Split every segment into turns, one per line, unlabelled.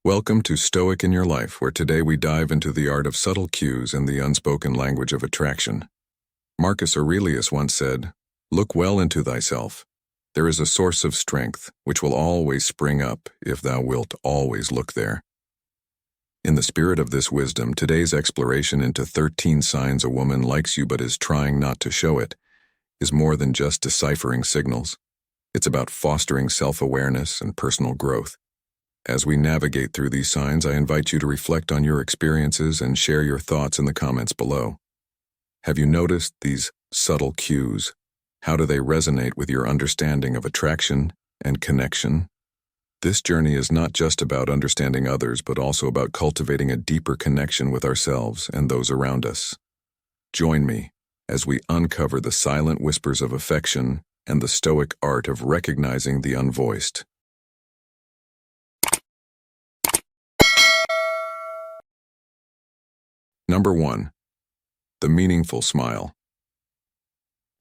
Welcome to Stoic in Your Life, where today we dive into the art of subtle cues and the unspoken language of attraction. Marcus Aurelius once said, "Look well into thyself. There is a source of strength, which will always spring up, if thou wilt always look there." In the spirit of this wisdom, today's exploration into 13 signs a woman likes you but is trying not to show it is more than just deciphering signals. It's about fostering self-awareness and personal growth. As we navigate through these signs, I invite you to reflect on your experiences and share your thoughts in the comments below. Have you noticed these subtle cues? How do they resonate with your understanding of attraction and connection? This journey is not just about understanding others, but also about cultivating a deeper connection with ourselves and those around us. Join me as we uncover the silent whispers of affection and the Stoic art of recognizing the unvoiced. Number 1. The meaningful smile.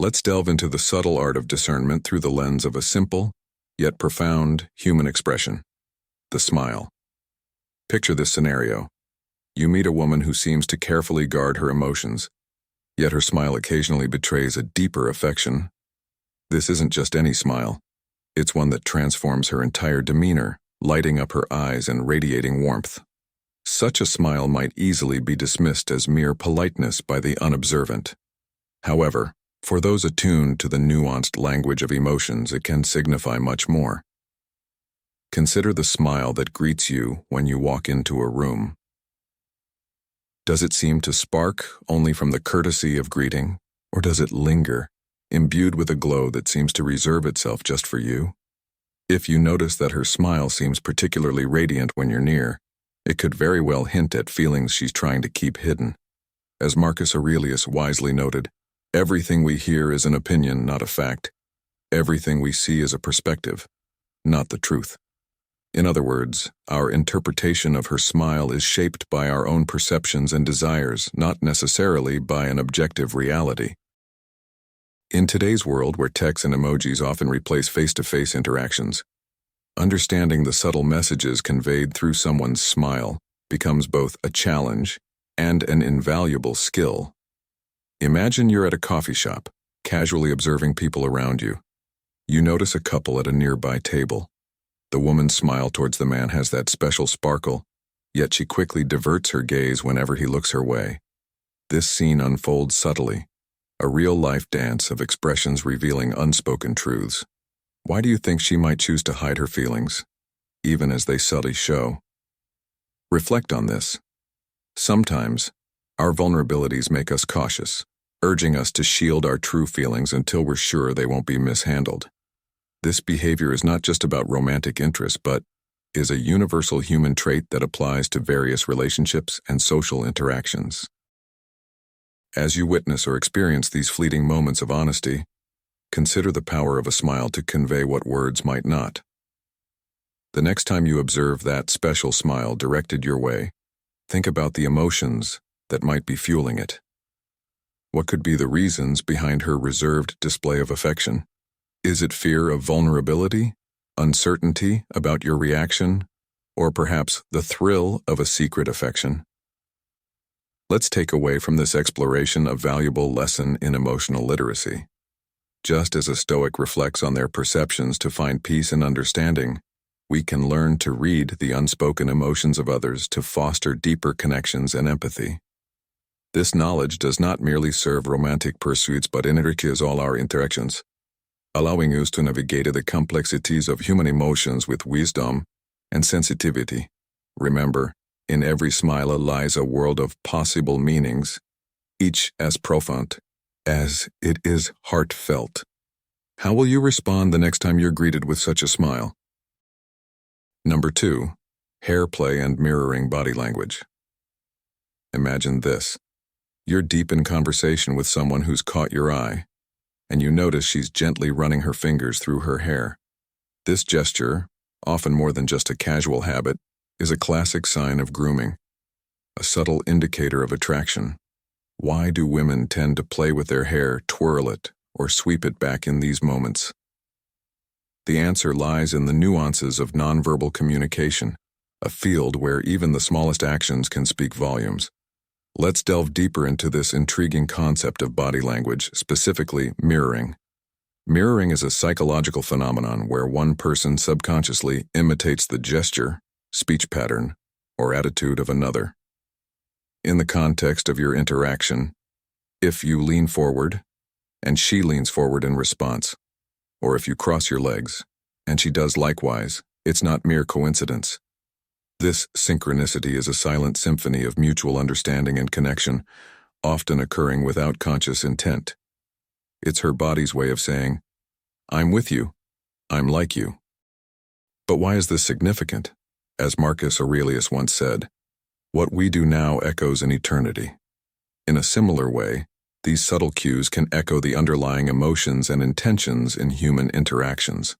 Let's delve into the subtle art of discernment through the lens of a simple, yet profound, human expression: the smile. Picture this scenario. You meet a woman who seems to carefully guard her emotions, yet her smile occasionally betrays a deeper affection. This isn't just any smile. It's one that transforms her entire demeanor, lighting up her eyes and radiating warmth. Such a smile might easily be dismissed as mere politeness by the unobservant. However, for those attuned to the nuanced language of emotions, it can signify much more. Consider the smile that greets you when you walk into a room. Does it seem to spark only from the courtesy of greeting, or does it linger, imbued with a glow that seems to reserve itself just for you? If you notice that her smile seems particularly radiant when you're near, it could very well hint at feelings she's trying to keep hidden. As Marcus Aurelius wisely noted, everything we hear is an opinion, not a fact. Everything we see is a perspective, not the truth. In other words, our interpretation of her smile is shaped by our own perceptions and desires, not necessarily by an objective reality. In today's world, where text and emojis often replace face-to-face interactions, understanding the subtle messages conveyed through someone's smile becomes both a challenge and an invaluable skill. Imagine you're at a coffee shop, casually observing people around you. You notice a couple at a nearby table. The woman's smile towards the man has that special sparkle, yet she quickly diverts her gaze whenever he looks her way. This scene unfolds subtly, a real-life dance of expressions revealing unspoken truths. Why do you think she might choose to hide her feelings, even as they subtly show? Reflect on this. Sometimes, our vulnerabilities make us cautious, urging us to shield our true feelings until we're sure they won't be mishandled. This behavior is not just about romantic interest, but is a universal human trait that applies to various relationships and social interactions. As you witness or experience these fleeting moments of honesty, consider the power of a smile to convey what words might not. The next time you observe that special smile directed your way, think about the emotions that might be fueling it. What could be the reasons behind her reserved display of affection? Is it fear of vulnerability, uncertainty about your reaction, or perhaps the thrill of a secret affection? Let's take away from this exploration a valuable lesson in emotional literacy. Just as a Stoic reflects on their perceptions to find peace and understanding, we can learn to read the unspoken emotions of others to foster deeper connections and empathy. This knowledge does not merely serve romantic pursuits but enriches all our interactions, allowing us to navigate the complexities of human emotions with wisdom and sensitivity. Remember, in every smile lies a world of possible meanings, each as profound as it is heartfelt. How will you respond the next time you're greeted with such a smile? Number 2. Hair play and mirroring body language. Imagine this. You're deep in conversation with someone who's caught your eye, and you notice she's gently running her fingers through her hair. This gesture, often more than just a casual habit, is a classic sign of grooming, a subtle indicator of attraction. Why do women tend to play with their hair, twirl it, or sweep it back in these moments? The answer lies in the nuances of nonverbal communication, a field where even the smallest actions can speak volumes. Let's delve deeper into this intriguing concept of body language, specifically mirroring. Mirroring is a psychological phenomenon where one person subconsciously imitates the gesture, speech pattern, or attitude of another. In the context of your interaction, if you lean forward and she leans forward in response, or if you cross your legs and she does likewise, it's not mere coincidence. This synchronicity is a silent symphony of mutual understanding and connection, often occurring without conscious intent. It's her body's way of saying, "I'm with you, I'm like you." But why is this significant? As Marcus Aurelius once said, "What we do now echoes in eternity." In a similar way, these subtle cues can echo the underlying emotions and intentions in human interactions.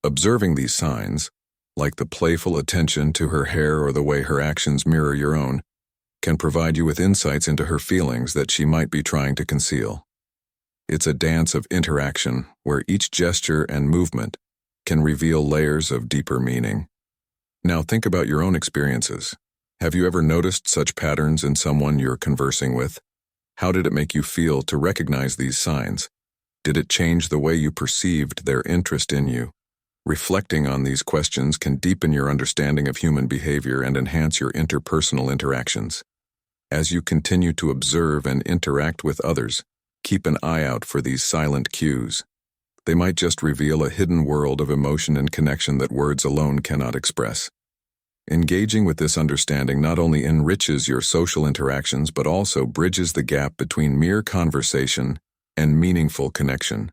Observing these signs, like the playful attention to her hair or the way her actions mirror your own, can provide you with insights into her feelings that she might be trying to conceal. It's a dance of interaction where each gesture and movement can reveal layers of deeper meaning. Now think about your own experiences. Have you ever noticed such patterns in someone you're conversing with? How did it make you feel to recognize these signs? Did it change the way you perceived their interest in you? Reflecting on these questions can deepen your understanding of human behavior and enhance your interpersonal interactions. As you continue to observe and interact with others, keep an eye out for these silent cues. They might just reveal a hidden world of emotion and connection that words alone cannot express. Engaging with this understanding not only enriches your social interactions but also bridges the gap between mere conversation and meaningful connection.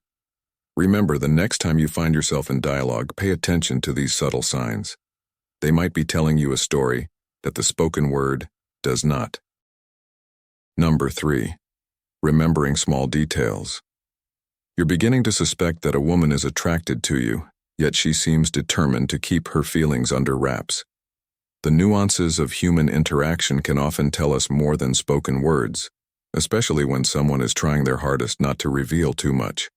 Remember, the next time you find yourself in dialogue, pay attention to these subtle signs. They might be telling you a story that the spoken word does not. Number 3. Remembering small details. You're beginning to suspect that a woman is attracted to you, yet she seems determined to keep her feelings under wraps. The nuances of human interaction can often tell us more than spoken words, especially when someone is trying their hardest not to reveal too much.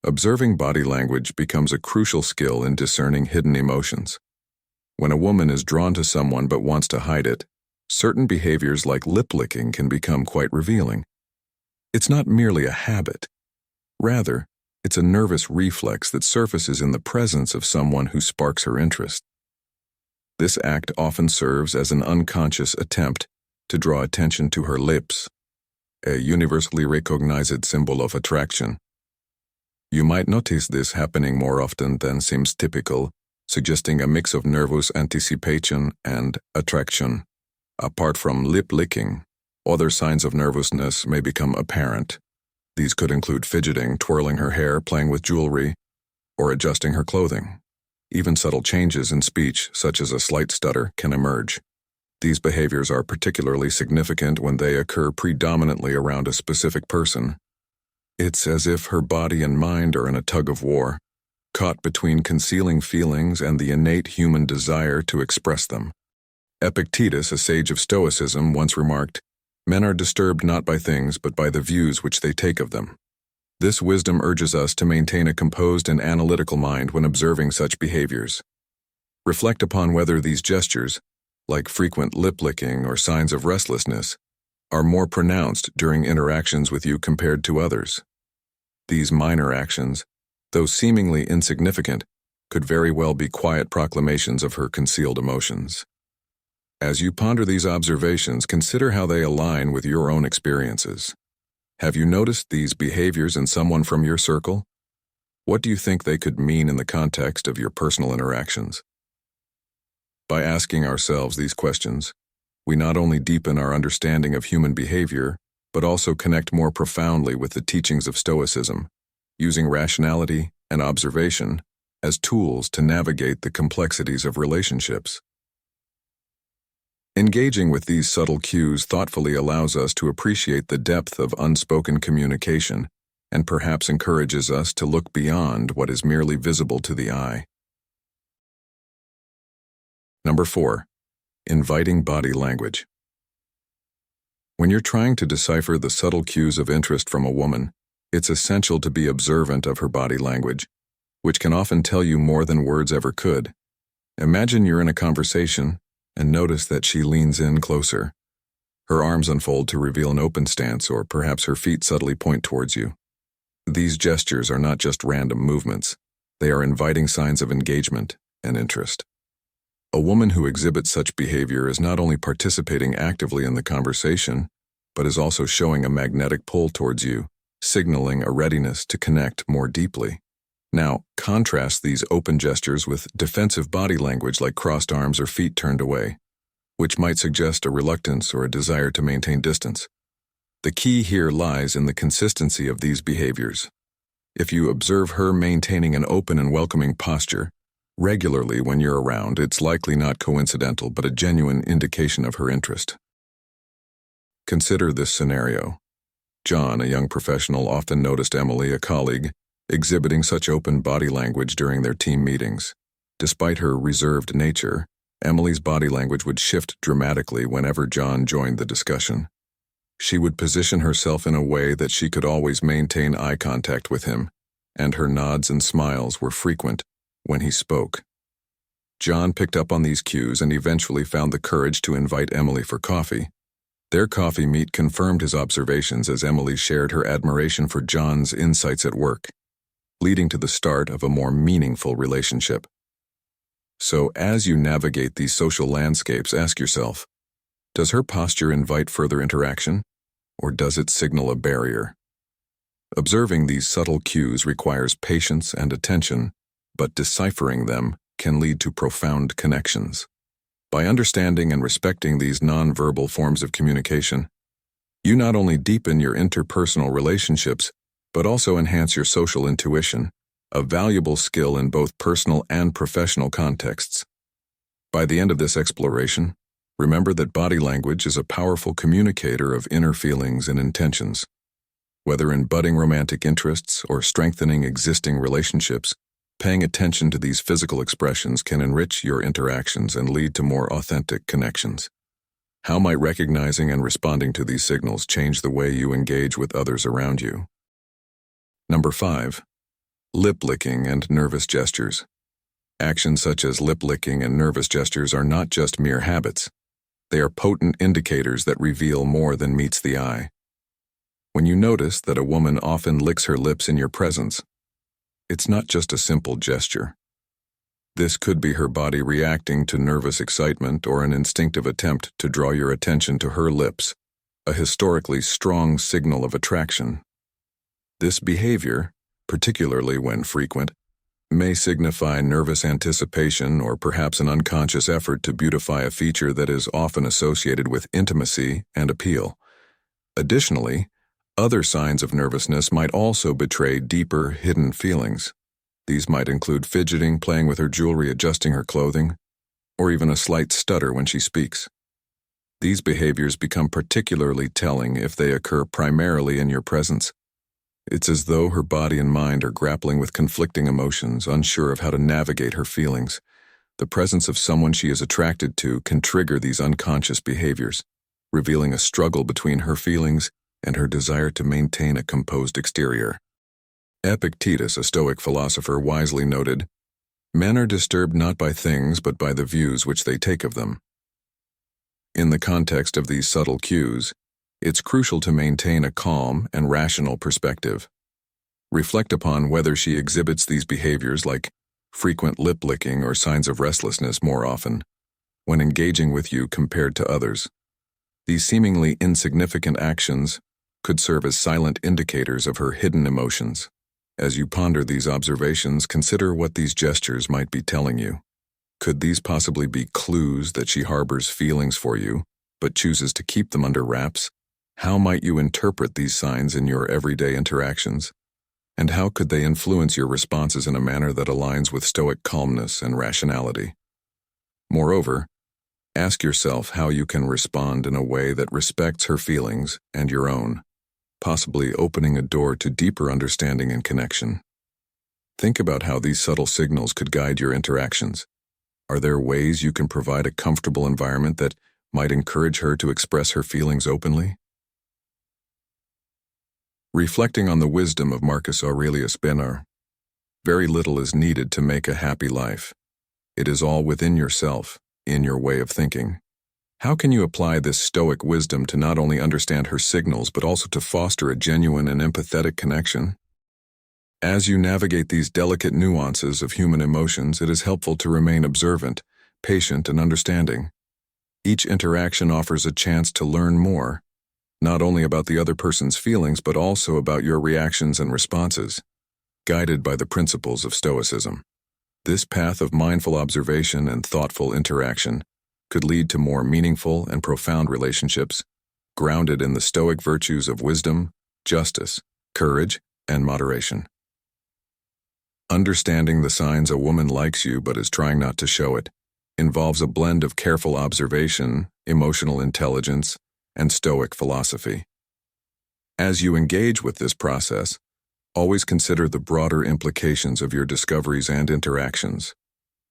Observing body language becomes a crucial skill in discerning hidden emotions. When a woman is drawn to someone but wants to hide it, certain behaviors like lip licking can become quite revealing. It's not merely a habit. Rather, it's a nervous reflex that surfaces in the presence of someone who sparks her interest. This act often serves as an unconscious attempt to draw attention to her lips, a universally recognized symbol of attraction. You might notice this happening more often than seems typical, suggesting a mix of nervous anticipation and attraction. Apart from lip licking, other signs of nervousness may become apparent. These could include fidgeting, twirling her hair, playing with jewelry, or adjusting her clothing. Even subtle changes in speech, such as a slight stutter, can emerge. These behaviors are particularly significant when they occur predominantly around a specific person. It's as if her body and mind are in a tug-of-war, caught between concealing feelings and the innate human desire to express them. Epictetus, a sage of Stoicism, once remarked, "Men are disturbed not by things, but by the views which they take of them." This wisdom urges us to maintain a composed and analytical mind when observing such behaviors. Reflect upon whether these gestures, like frequent lip-licking or signs of restlessness, are more pronounced during interactions with you compared to others. These minor actions, though seemingly insignificant, could very well be quiet proclamations of her concealed emotions. As you ponder these observations, consider how they align with your own experiences. Have you noticed these behaviors in someone from your circle? What do you think they could mean in the context of your personal interactions? By asking ourselves these questions, we not only deepen our understanding of human behavior, but also connect more profoundly with the teachings of Stoicism, using rationality and observation as tools to navigate the complexities of relationships. Engaging with these subtle cues thoughtfully allows us to appreciate the depth of unspoken communication and perhaps encourages us to look beyond what is merely visible to the eye. Number 4. Inviting body language. When you're trying to decipher the subtle cues of interest from a woman, it's essential to be observant of her body language, which can often tell you more than words ever could. Imagine you're in a conversation and notice that she leans in closer. Her arms unfold to reveal an open stance, or perhaps her feet subtly point towards you. These gestures are not just random movements. They are inviting signs of engagement and interest. A woman who exhibits such behavior is not only participating actively in the conversation, but is also showing a magnetic pull towards you, signaling a readiness to connect more deeply. Now, contrast these open gestures with defensive body language like crossed arms or feet turned away, which might suggest a reluctance or a desire to maintain distance. The key here lies in the consistency of these behaviors. If you observe her maintaining an open and welcoming posture regularly when you're around, it's likely not coincidental but a genuine indication of her interest. Consider this scenario. John, a young professional, often noticed Emily, a colleague, exhibiting such open body language during their team meetings. Despite her reserved nature, Emily's body language would shift dramatically whenever John joined the discussion. She would position herself in a way that she could always maintain eye contact with him, and her nods and smiles were frequent when he spoke. John picked up on these cues and eventually found the courage to invite Emily for coffee. Their coffee meet confirmed his observations as Emily shared her admiration for John's insights at work, leading to the start of a more meaningful relationship. So, as you navigate these social landscapes, ask yourself, does her posture invite further interaction, or does it signal a barrier? Observing these subtle cues requires patience and attention, but deciphering them can lead to profound connections. By understanding and respecting these nonverbal forms of communication, you not only deepen your interpersonal relationships, but also enhance your social intuition, a valuable skill in both personal and professional contexts. By the end of this exploration, remember that body language is a powerful communicator of inner feelings and intentions. Whether in budding romantic interests or strengthening existing relationships, paying attention to these physical expressions can enrich your interactions and lead to more authentic connections. How might recognizing and responding to these signals change the way you engage with others around you? Number 5. Lip licking and nervous gestures. Actions such as lip licking and nervous gestures are not just mere habits. They are potent indicators that reveal more than meets the eye. When you notice that a woman often licks her lips in your presence, it's not just a simple gesture. This could be her body reacting to nervous excitement or an instinctive attempt to draw your attention to her lips, a historically strong signal of attraction. This behavior, particularly when frequent, may signify nervous anticipation or perhaps an unconscious effort to beautify a feature that is often associated with intimacy and appeal. Additionally, other signs of nervousness might also betray deeper, hidden feelings. These might include fidgeting, playing with her jewelry, adjusting her clothing, or even a slight stutter when she speaks. These behaviors become particularly telling if they occur primarily in your presence. It's as though her body and mind are grappling with conflicting emotions, unsure of how to navigate her feelings. The presence of someone she is attracted to can trigger these unconscious behaviors, revealing a struggle between her feelings and her desire to maintain a composed exterior. Epictetus, a Stoic philosopher, wisely noted, "Men are disturbed not by things but by the views which they take of them." In the context of these subtle cues, it's crucial to maintain a calm and rational perspective. Reflect upon whether she exhibits these behaviors like frequent lip licking or signs of restlessness more often when engaging with you compared to others. These seemingly insignificant actions could serve as silent indicators of her hidden emotions. As you ponder these observations, consider what these gestures might be telling you. Could these possibly be clues that she harbors feelings for you, but chooses to keep them under wraps? How might you interpret these signs in your everyday interactions? And how could they influence your responses in a manner that aligns with Stoic calmness and rationality? Moreover, ask yourself how you can respond in a way that respects her feelings and your own, possibly opening a door to deeper understanding and connection. Think about how these subtle signals could guide your interactions. Are there ways you can provide a comfortable environment that might encourage her to express her feelings openly? Reflecting on the wisdom of Marcus Aurelius Benner, very little is needed to make a happy life. It is all within yourself, in your way of thinking. How can you apply this Stoic wisdom to not only understand her signals but also to foster a genuine and empathetic connection? As you navigate these delicate nuances of human emotions, it is helpful to remain observant, patient, and understanding. Each interaction offers a chance to learn more, not only about the other person's feelings but also about your reactions and responses, guided by the principles of Stoicism. This path of mindful observation and thoughtful interaction could lead to more meaningful and profound relationships, grounded in the Stoic virtues of wisdom, justice, courage, and moderation. Understanding the signs a woman likes you but is trying not to show it involves a blend of careful observation, emotional intelligence, and Stoic philosophy. As you engage with this process, always consider the broader implications of your discoveries and interactions.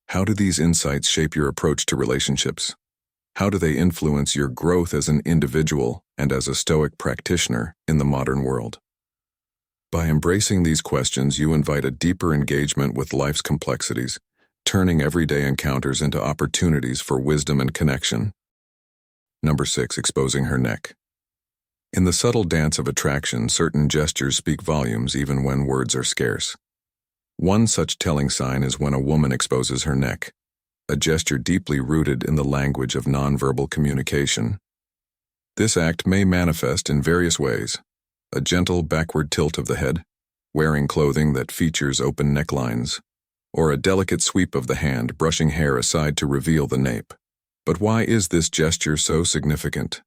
How do these insights shape your approach to relationships? How do they influence your growth as an individual and as a Stoic practitioner in the modern world? By embracing these questions, you invite a deeper engagement with life's complexities, turning everyday encounters into opportunities for wisdom and connection. Number 6. Exposing her neck. In the subtle dance of attraction, certain gestures speak volumes even when words are scarce. One such telling sign is when a woman exposes her neck, a gesture deeply rooted in the language of nonverbal communication. This act may manifest in various ways: a gentle backward tilt of the head, wearing clothing that features open necklines, or a delicate sweep of the hand brushing hair aside to reveal the nape. But why is this gesture so significant?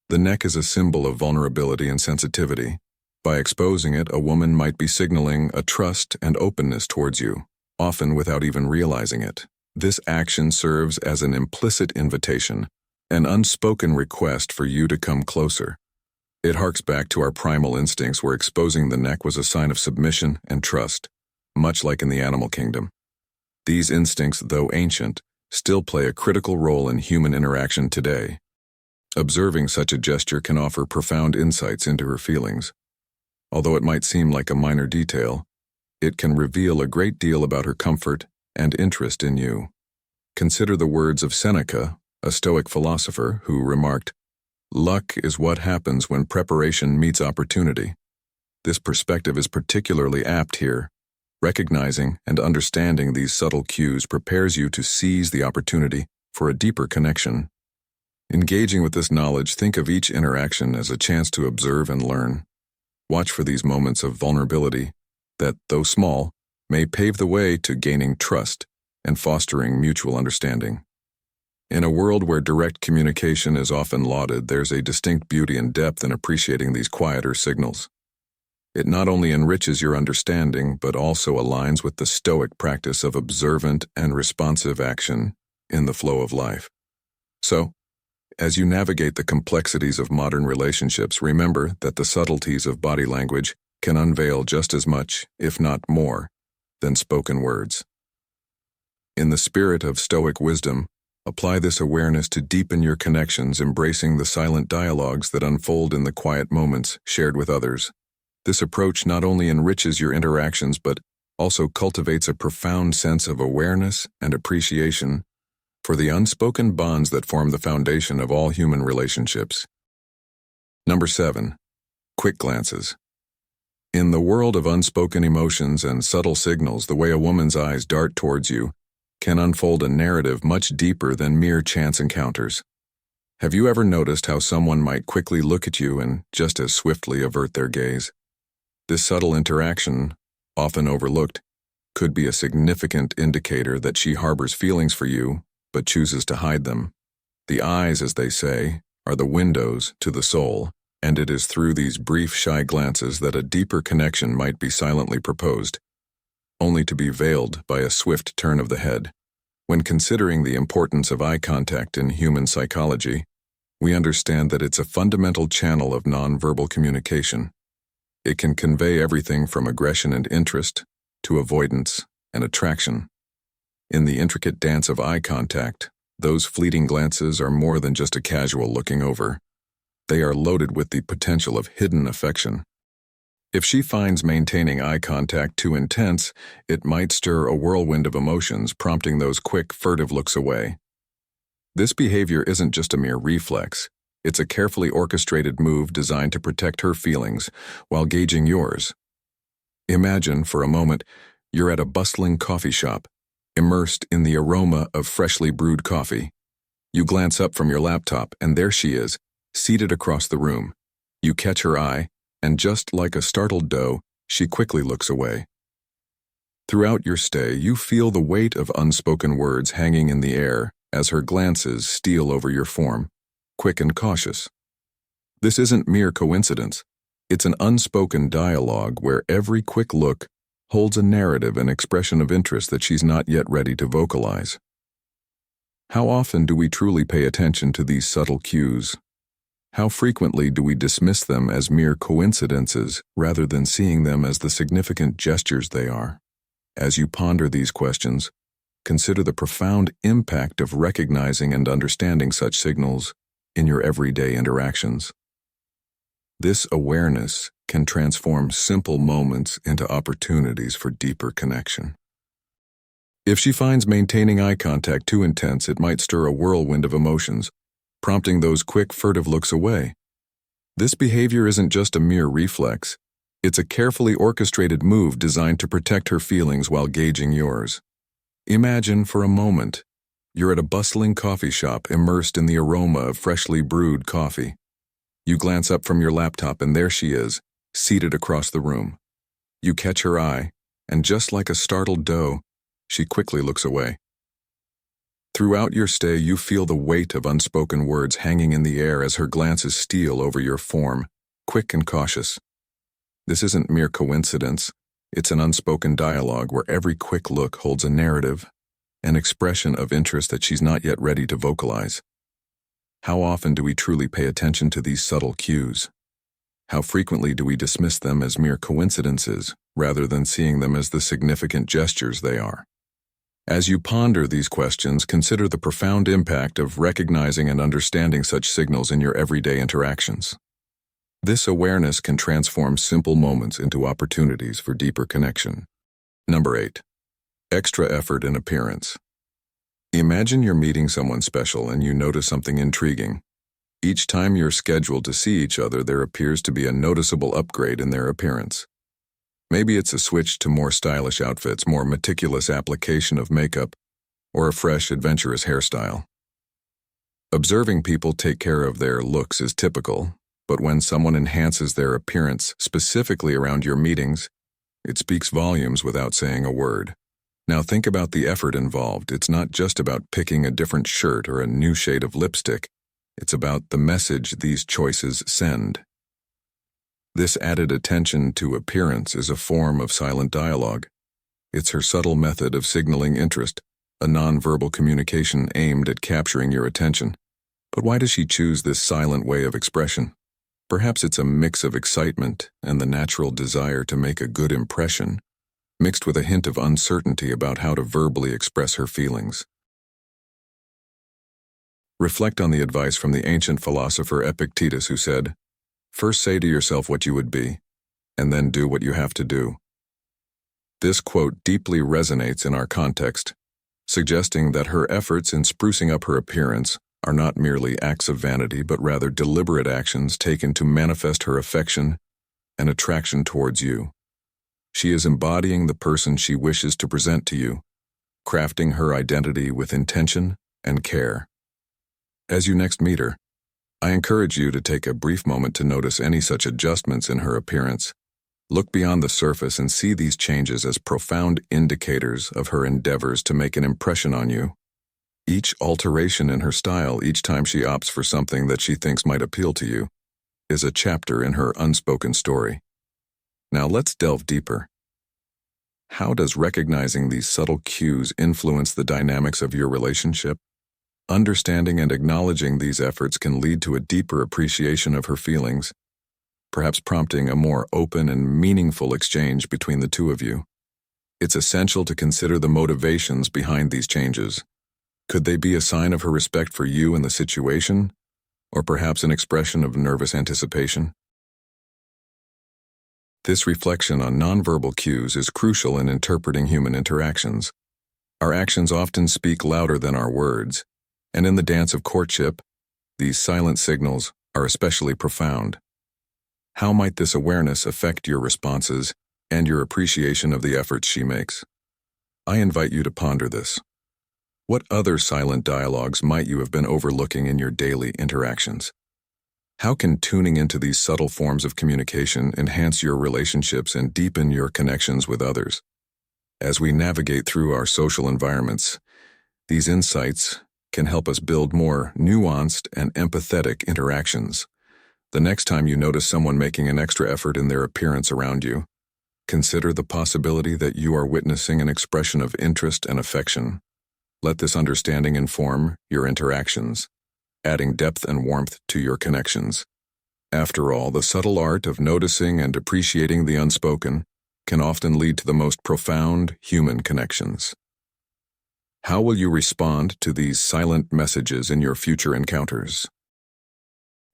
The neck is a symbol of vulnerability and sensitivity. By exposing it, a woman might be signaling a trust and openness towards you, often without even realizing it. This action serves as an implicit invitation, an unspoken request for you to come closer. It harks back to our primal instincts where exposing the neck was a sign of submission and trust, much like in the animal kingdom. These instincts, though ancient, still play a critical role in human interaction today. Observing such a gesture can offer profound insights into her feelings. Although it might seem like a minor detail, it can reveal a great deal about her comfort and interest in you. Consider the words of Seneca, a Stoic philosopher, who remarked, "Luck is what happens when preparation meets opportunity." This perspective is particularly apt here. Recognizing and understanding these subtle cues prepares you to seize the opportunity for a deeper connection. Engaging with this knowledge, think of each interaction as a chance to observe and learn. Watch for these moments of vulnerability that, though small, may pave the way to gaining trust and fostering mutual understanding. In a world where direct communication is often lauded, there's a distinct beauty and depth in appreciating these quieter signals. It not only enriches your understanding, but also aligns with the Stoic practice of observant and responsive action in the flow of life. So, as you navigate the complexities of modern relationships, remember that the subtleties of body language can unveil just as much, if not more, than spoken words. In the spirit of Stoic wisdom, apply this awareness to deepen your connections, embracing the silent dialogues that unfold in the quiet moments shared with others. This approach not only enriches your interactions but also cultivates a profound sense of awareness and appreciation for the unspoken bonds that form the foundation of all human relationships. Number 7. Quick glances. In the world of unspoken emotions and subtle signals, the way a woman's eyes dart towards you can unfold a narrative much deeper than mere chance encounters. Have you ever noticed how someone might quickly look at you and just as swiftly avert their gaze? This subtle interaction, often overlooked, could be a significant indicator that she harbors feelings for you but chooses to hide them. The eyes, as they say, are the windows to the soul, and it is through these brief, shy glances that a deeper connection might be silently proposed, only to be veiled by a swift turn of the head. When considering the importance of eye contact in human psychology, we understand that it's a fundamental channel of nonverbal communication. It can convey everything from aggression and interest to avoidance and attraction. In the intricate dance of eye contact, those fleeting glances are more than just a casual looking over. They are loaded with the potential of hidden affection. If she finds maintaining eye contact too intense, it might stir a whirlwind of emotions, prompting those quick, furtive looks away. This behavior isn't just a mere reflex. It's a carefully orchestrated move designed to protect her feelings while gauging yours. Imagine, for a moment, you're at a bustling coffee shop, immersed in the aroma of freshly brewed coffee. You glance up from your laptop, and there she is, seated across the room. You catch her eye, and just like a startled doe, she quickly looks away. Throughout your stay, you feel the weight of unspoken words hanging in the air as her glances steal over your form, quick and cautious. This isn't mere coincidence. It's an unspoken dialogue where every quick look holds a narrative and expression of interest that she's not yet ready to vocalize. How often do we truly pay attention to these subtle cues? How frequently do we dismiss them as mere coincidences rather than seeing them as the significant gestures they are? As you ponder these questions, consider the profound impact of recognizing and understanding such signals in your everyday interactions. This awareness can transform simple moments into opportunities for deeper connection. If she finds maintaining eye contact too intense, it might stir a whirlwind of emotions, prompting those quick, furtive looks away. This behavior isn't just a mere reflex. It's a carefully orchestrated move designed to protect her feelings while gauging yours. Imagine, for a moment, you're at a bustling coffee shop immersed in the aroma of freshly brewed coffee. You glance up from your laptop, and there she is, seated across the room. You catch her eye, and just like a startled doe, she quickly looks away. Throughout your stay, you feel the weight of unspoken words hanging in the air as her glances steal over your form, quick and cautious. This isn't mere coincidence. It's an unspoken dialogue where every quick look holds a narrative, an expression of interest that she's not yet ready to vocalize. How often do we truly pay attention to these subtle cues? How frequently do we dismiss them as mere coincidences rather than seeing them as the significant gestures they are? As you ponder these questions, consider the profound impact of recognizing and understanding such signals in your everyday interactions. This awareness can transform simple moments into opportunities for deeper connection. Number 8. Extra effort in appearance. Imagine you're meeting someone special and you notice something intriguing. Each time you're scheduled to see each other, there appears to be a noticeable upgrade in their appearance. Maybe it's a switch to more stylish outfits, more meticulous application of makeup, or a fresh, adventurous hairstyle. Observing people take care of their looks is typical, but when someone enhances their appearance specifically around your meetings, it speaks volumes without saying a word. Now think about the effort involved. It's not just about picking a different shirt or a new shade of lipstick. It's about the message these choices send. This added attention to appearance is a form of silent dialogue. It's her subtle method of signaling interest, a nonverbal communication aimed at capturing your attention. But why does she choose this silent way of expression? Perhaps it's a mix of excitement and the natural desire to make a good impression, mixed with a hint of uncertainty about how to verbally express her feelings. Reflect on the advice from the ancient philosopher Epictetus, who said, "First say to yourself what you would be, and then do what you have to do." This quote deeply resonates in our context, suggesting that her efforts in sprucing up her appearance are not merely acts of vanity, but rather deliberate actions taken to manifest her affection and attraction towards you. She is embodying the person she wishes to present to you, crafting her identity with intention and care. As you next meet her, I encourage you to take a brief moment to notice any such adjustments in her appearance. Look beyond the surface and see these changes as profound indicators of her endeavors to make an impression on you. Each alteration in her style, each time she opts for something that she thinks might appeal to you, is a chapter in her unspoken story. Now let's delve deeper. How does recognizing these subtle cues influence the dynamics of your relationship? Understanding and acknowledging these efforts can lead to a deeper appreciation of her feelings, perhaps prompting a more open and meaningful exchange between the two of you. It's essential to consider the motivations behind these changes. Could they be a sign of her respect for you and the situation, or perhaps an expression of nervous anticipation? This reflection on nonverbal cues is crucial in interpreting human interactions. Our actions often speak louder than our words, and in the dance of courtship, these silent signals are especially profound. How might this awareness affect your responses and your appreciation of the efforts she makes? I invite you to ponder this. What other silent dialogues might you have been overlooking in your daily interactions? How can tuning into these subtle forms of communication enhance your relationships and deepen your connections with others? As we navigate through our social environments, these insights can help us build more nuanced and empathetic interactions. The next time you notice someone making an extra effort in their appearance around you, consider the possibility that you are witnessing an expression of interest and affection. Let this understanding inform your interactions, adding depth and warmth to your connections. After all, the subtle art of noticing and appreciating the unspoken can often lead to the most profound human connections. How will you respond to these silent messages in your future encounters?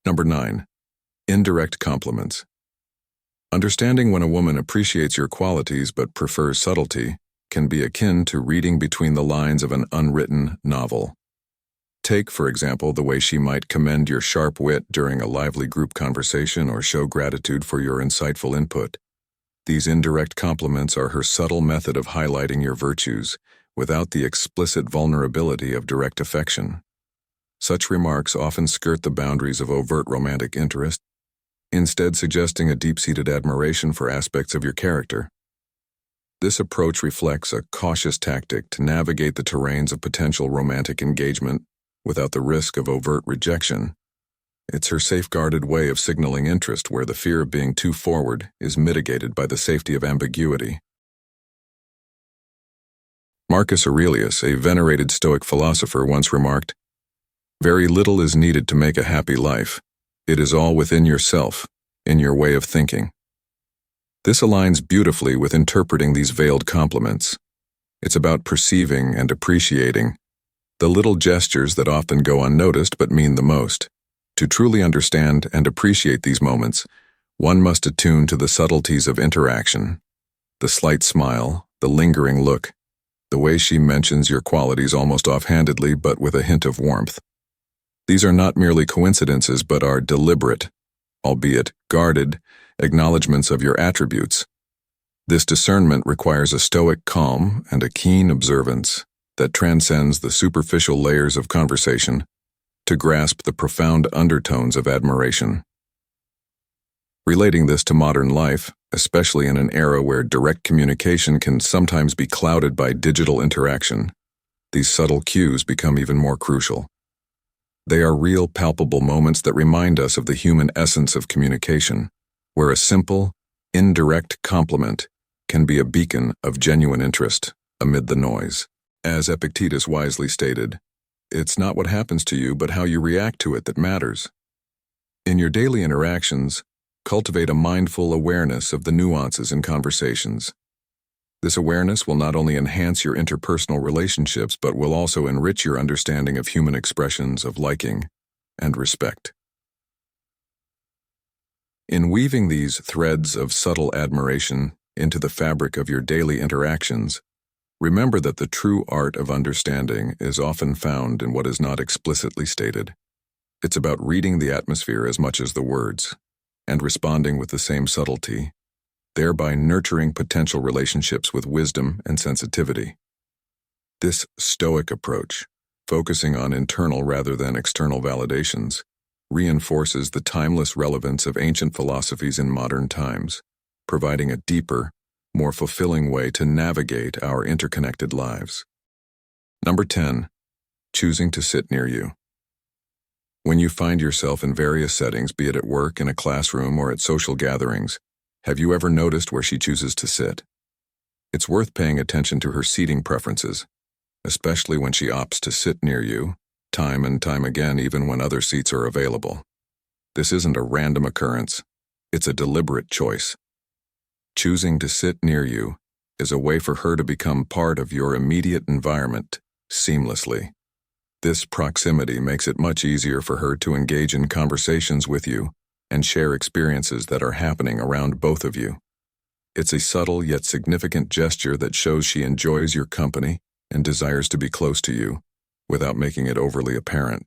Number 9. Indirect compliments. Understanding when a woman appreciates your qualities but prefers subtlety can be akin to reading between the lines of an unwritten novel. Take, for example, the way she might commend your sharp wit during a lively group conversation or show gratitude for your insightful input. These indirect compliments are her subtle method of highlighting your virtues without the explicit vulnerability of direct affection. Such remarks often skirt the boundaries of overt romantic interest, instead suggesting a deep-seated admiration for aspects of your character. This approach reflects a cautious tactic to navigate the terrains of potential romantic engagement without the risk of overt rejection. It's her safeguarded way of signaling interest where the fear of being too forward is mitigated by the safety of ambiguity. Marcus Aurelius, a venerated Stoic philosopher, once remarked, "Very little is needed to make a happy life. It is all within yourself, in your way of thinking." This aligns beautifully with interpreting these veiled compliments. It's about perceiving and appreciating the little gestures that often go unnoticed but mean the most. To truly understand and appreciate these moments, one must attune to the subtleties of interaction. The slight smile, the lingering look, the way she mentions your qualities almost offhandedly but with a hint of warmth. These are not merely coincidences but are deliberate, albeit guarded, acknowledgments of your attributes. This discernment requires a stoic calm and a keen observance that transcends the superficial layers of conversation to grasp the profound undertones of admiration. Relating this to modern life, especially in an era where direct communication can sometimes be clouded by digital interaction, these subtle cues become even more crucial. They are real, palpable moments that remind us of the human essence of communication, where a simple, indirect compliment can be a beacon of genuine interest amid the noise. As Epictetus wisely stated, "It's not what happens to you, but how you react to it that matters." In your daily interactions, cultivate a mindful awareness of the nuances in conversations. This awareness will not only enhance your interpersonal relationships, but will also enrich your understanding of human expressions of liking and respect. In weaving these threads of subtle admiration into the fabric of your daily interactions, remember that the true art of understanding is often found in what is not explicitly stated. It's about reading the atmosphere as much as the words, and responding with the same subtlety, thereby nurturing potential relationships with wisdom and sensitivity. This Stoic approach, focusing on internal rather than external validations, reinforces the timeless relevance of ancient philosophies in modern times, providing a deeper, more fulfilling way to navigate our interconnected lives. Number 10. Choosing to sit near you. When you find yourself in various settings, be it at work, in a classroom, or at social gatherings, have you ever noticed where she chooses to sit? It's worth paying attention to her seating preferences, especially when she opts to sit near you, time and time again, even when other seats are available. This isn't a random occurrence, it's a deliberate choice. Choosing to sit near you is a way for her to become part of your immediate environment seamlessly. This proximity makes it much easier for her to engage in conversations with you and share experiences that are happening around both of you. It's a subtle yet significant gesture that shows she enjoys your company and desires to be close to you, without making it overly apparent.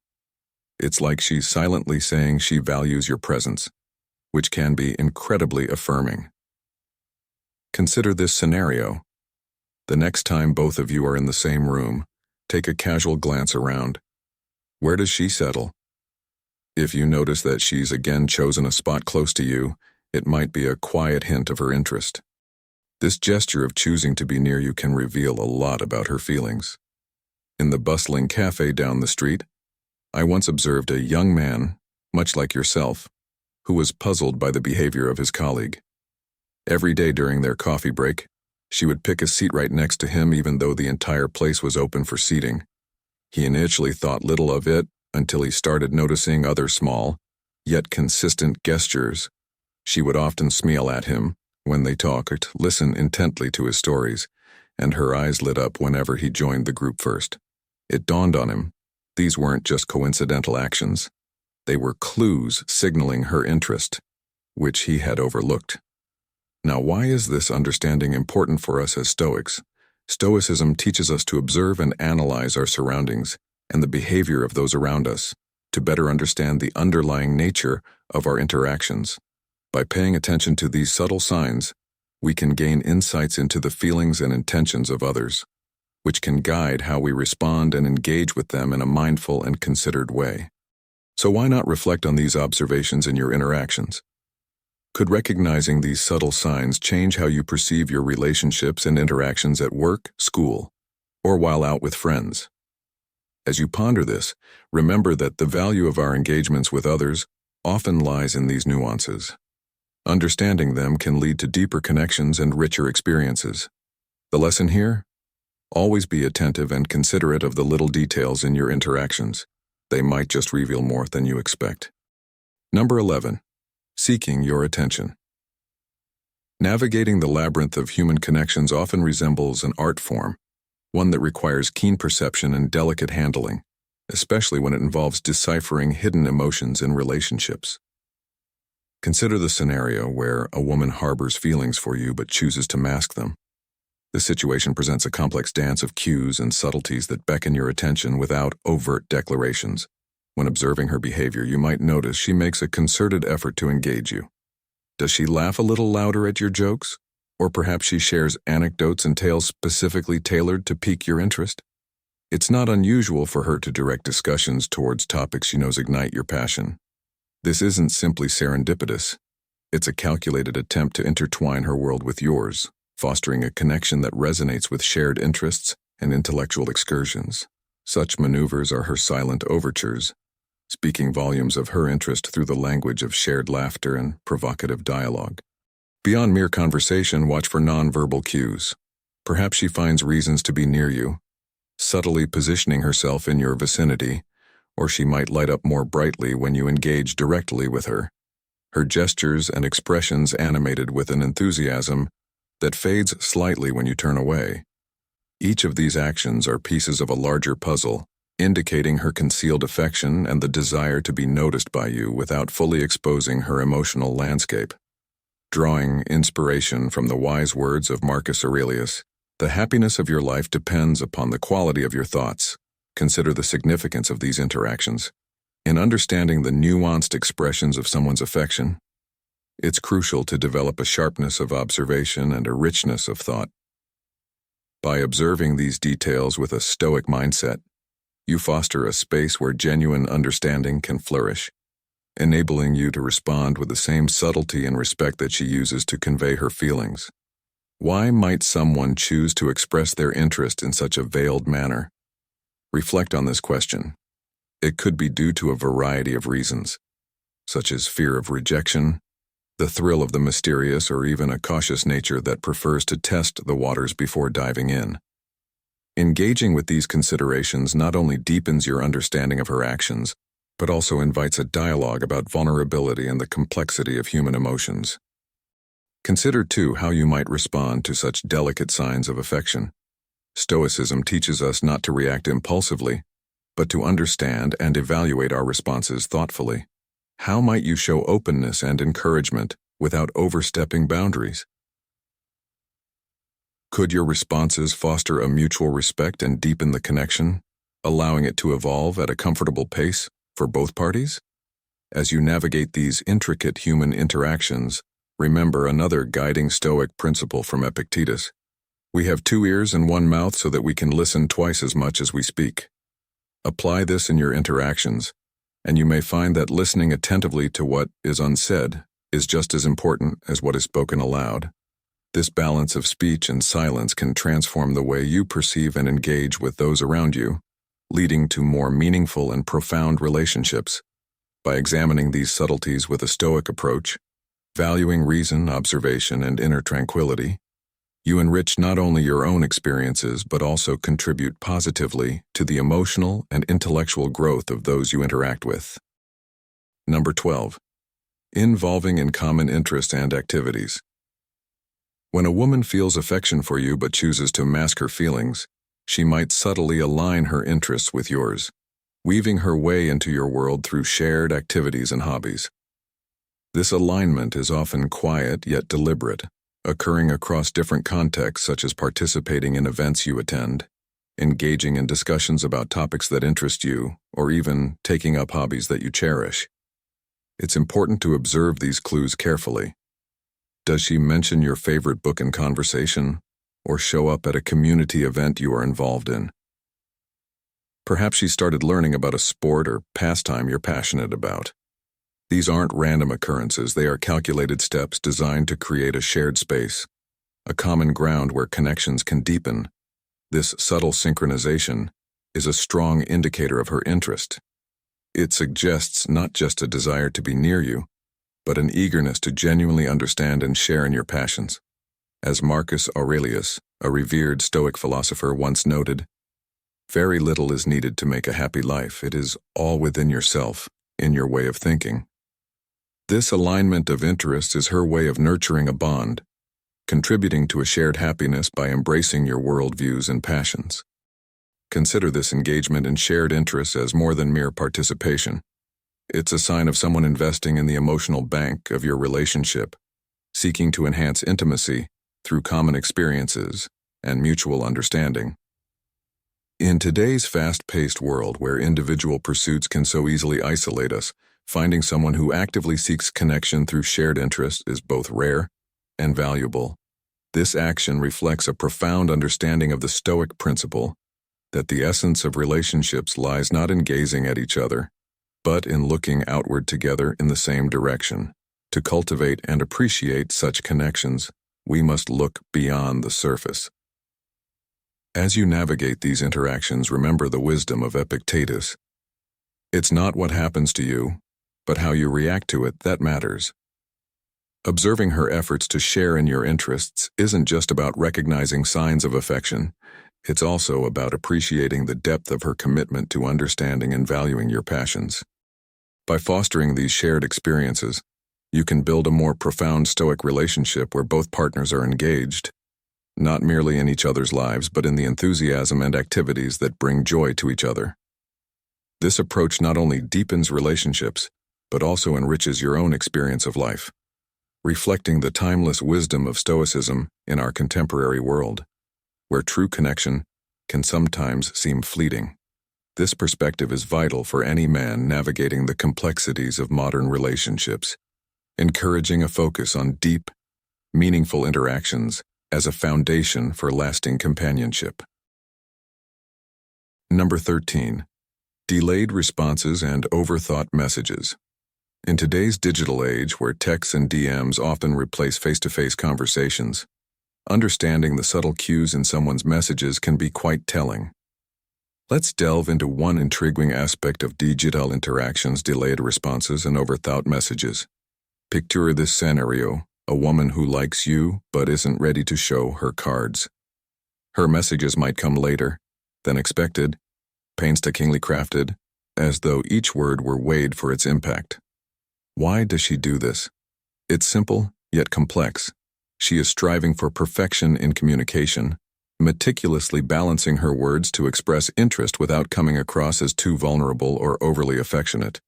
It's like she's silently saying she values your presence, which can be incredibly affirming. Consider this scenario. The next time both of you are in the same room, take a casual glance around. Where does she settle? If you notice that she's again chosen a spot close to you, it might be a quiet hint of her interest. This gesture of choosing to be near you can reveal a lot about her feelings. In the bustling cafe down the street, I once observed a young man, much like yourself, who was puzzled by the behavior of his colleague. Every day during their coffee break, she would pick a seat right next to him even though the entire place was open for seating. He initially thought little of it until he started noticing other small, yet consistent gestures. She would often smile at him when they talked, listen intently to his stories, and her eyes lit up whenever he joined the group first. It dawned on him, these weren't just coincidental actions. They were clues signaling her interest, which he had overlooked. Now, why is this understanding important for us as Stoics? Stoicism teaches us to observe and analyze our surroundings and the behavior of those around us to better understand the underlying nature of our interactions. By paying attention to these subtle signs, we can gain insights into the feelings and intentions of others, which can guide how we respond and engage with them in a mindful and considered way. So why not reflect on these observations in your interactions? Could recognizing these subtle signs change how you perceive your relationships and interactions at work, school, or while out with friends? As you ponder this, remember that the value of our engagements with others often lies in these nuances. Understanding them can lead to deeper connections and richer experiences. The lesson here? Always be attentive and considerate of the little details in your interactions. They might just reveal more than you expect. Number 11. Seeking your attention. Navigating the labyrinth of human connections often resembles an art form, one that requires keen perception and delicate handling, especially when it involves deciphering hidden emotions in relationships. Consider the scenario where a woman harbors feelings for you but chooses to mask them. This situation presents a complex dance of cues and subtleties that beckon your attention without overt declarations. When observing her behavior, you might notice she makes a concerted effort to engage you. Does she laugh a little louder at your jokes? Or perhaps she shares anecdotes and tales specifically tailored to pique your interest? It's not unusual for her to direct discussions towards topics she knows ignite your passion. This isn't simply serendipitous. It's a calculated attempt to intertwine her world with yours, fostering a connection that resonates with shared interests and intellectual excursions. Such maneuvers are her silent overtures, speaking volumes of her interest through the language of shared laughter and provocative dialogue. Beyond mere conversation, watch for nonverbal cues. Perhaps she finds reasons to be near you, subtly positioning herself in your vicinity, or she might light up more brightly when you engage directly with her. Her gestures and expressions animated with an enthusiasm that fades slightly when you turn away. Each of these actions are pieces of a larger puzzle, indicating her concealed affection and the desire to be noticed by you without fully exposing her emotional landscape. Drawing inspiration from the wise words of Marcus Aurelius, "The happiness of your life depends upon the quality of your thoughts." Consider the significance of these interactions. In understanding the nuanced expressions of someone's affection, it's crucial to develop a sharpness of observation and a richness of thought. By observing these details with a Stoic mindset, you foster a space where genuine understanding can flourish, enabling you to respond with the same subtlety and respect that she uses to convey her feelings. Why might someone choose to express their interest in such a veiled manner? Reflect on this question. It could be due to a variety of reasons, such as fear of rejection, the thrill of the mysterious, or even a cautious nature that prefers to test the waters before diving in. Engaging with these considerations not only deepens your understanding of her actions, but also invites a dialogue about vulnerability and the complexity of human emotions. Consider, too, how you might respond to such delicate signs of affection. Stoicism teaches us not to react impulsively, but to understand and evaluate our responses thoughtfully. How might you show openness and encouragement without overstepping boundaries? Could your responses foster a mutual respect and deepen the connection, allowing it to evolve at a comfortable pace for both parties? As you navigate these intricate human interactions, remember another guiding Stoic principle from Epictetus. We have 2 ears and 1 mouth so that we can listen twice as much as we speak. Apply this in your interactions, and you may find that listening attentively to what is unsaid is just as important as what is spoken aloud. This balance of speech and silence can transform the way you perceive and engage with those around you, leading to more meaningful and profound relationships. By examining these subtleties with a Stoic approach, valuing reason, observation, and inner tranquility, you enrich not only your own experiences but also contribute positively to the emotional and intellectual growth of those you interact with. Number 12. Involving in common interests and activities. When a woman feels affection for you but chooses to mask her feelings, she might subtly align her interests with yours, weaving her way into your world through shared activities and hobbies. This alignment is often quiet yet deliberate, occurring across different contexts such as participating in events you attend, engaging in discussions about topics that interest you, or even taking up hobbies that you cherish. It's important to observe these clues carefully. Does she mention your favorite book in conversation, or show up at a community event you are involved in? Perhaps she started learning about a sport or pastime you're passionate about. These aren't random occurrences, they are calculated steps designed to create a shared space, a common ground where connections can deepen. This subtle synchronization is a strong indicator of her interest. It suggests not just a desire to be near you, but an eagerness to genuinely understand and share in your passions. As Marcus Aurelius, a revered Stoic philosopher, once noted, "Very little is needed to make a happy life. It is all within yourself, in your way of thinking." This alignment of interests is her way of nurturing a bond, contributing to a shared happiness by embracing your worldviews and passions. Consider this engagement in shared interests as more than mere participation. It's a sign of someone investing in the emotional bank of your relationship, seeking to enhance intimacy through common experiences and mutual understanding. In today's fast-paced world where individual pursuits can so easily isolate us, finding someone who actively seeks connection through shared interests is both rare and valuable. This action reflects a profound understanding of the Stoic principle that the essence of relationships lies not in gazing at each other, but in looking outward together in the same direction. To cultivate and appreciate such connections, we must look beyond the surface. As you navigate these interactions, remember the wisdom of Epictetus. It's not what happens to you, but how you react to it that matters. Observing her efforts to share in your interests isn't just about recognizing signs of affection, it's also about appreciating the depth of her commitment to understanding and valuing your passions. By fostering these shared experiences, you can build a more profound Stoic relationship where both partners are engaged, not merely in each other's lives, but in the enthusiasm and activities that bring joy to each other. This approach not only deepens relationships, but also enriches your own experience of life, reflecting the timeless wisdom of Stoicism in our contemporary world, where true connection can sometimes seem fleeting. This perspective is vital for any man navigating the complexities of modern relationships, encouraging a focus on deep, meaningful interactions as a foundation for lasting companionship. Number 13. Delayed responses and overthought messages. In today's digital age where texts and DMs often replace face-to-face conversations, understanding the subtle cues in someone's messages can be quite telling. Let's delve into one intriguing aspect of digital interactions: delayed responses and overthought messages. Picture this scenario: a woman who likes you but isn't ready to show her cards. Her messages might come later than expected, painstakingly crafted, as though each word were weighed for its impact. Why does she do this? It's simple, yet complex. She is striving for perfection in communication, meticulously balancing her words to express interest without coming across as too vulnerable or overly affectionate.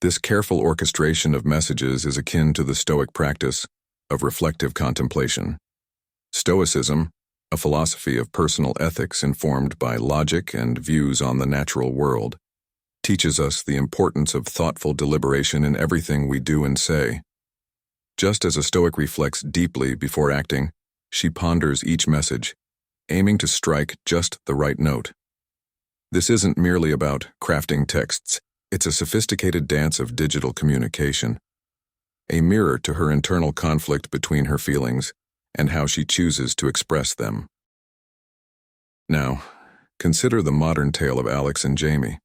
This careful orchestration of messages is akin to the Stoic practice of reflective contemplation. Stoicism, a philosophy of personal ethics informed by logic and views on the natural world, teaches us the importance of thoughtful deliberation in everything we do and say. Just as a Stoic reflects deeply before acting, she ponders each message, aiming to strike just the right note. This isn't merely about crafting texts, it's a sophisticated dance of digital communication, a mirror to her internal conflict between her feelings and how she chooses to express them. Now, consider the modern tale of Alex and Jamie.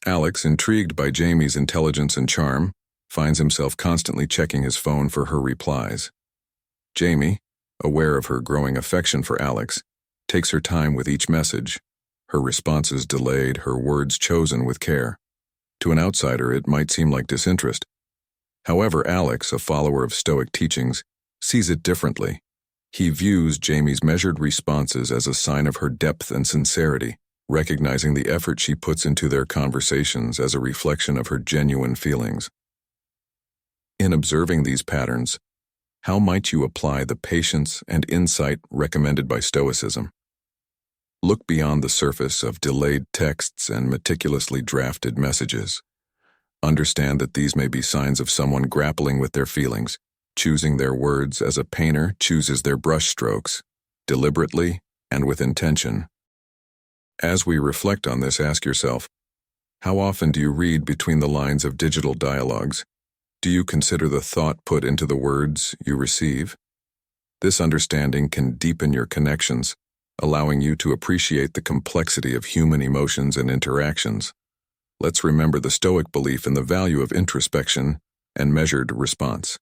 Alex, intrigued by Jamie's intelligence and charm, finds himself constantly checking his phone for her replies. Jamie, aware of her growing affection for Alex, takes her time with each message, her responses delayed, her words chosen with care. To an outsider, it might seem like disinterest. However, Alex, a follower of Stoic teachings, sees it differently. He views Jamie's measured responses as a sign of her depth and sincerity, recognizing the effort she puts into their conversations as a reflection of her genuine feelings. In observing these patterns, how might you apply the patience and insight recommended by Stoicism? Look beyond the surface of delayed texts and meticulously drafted messages. Understand that these may be signs of someone grappling with their feelings, choosing their words as a painter chooses their brushstrokes, deliberately and with intention. As we reflect on this, ask yourself, how often do you read between the lines of digital dialogues? Do you consider the thought put into the words you receive? This understanding can deepen your connections, allowing you to appreciate the complexity of human emotions and interactions. Let's remember the Stoic belief in the value of introspection and measured response.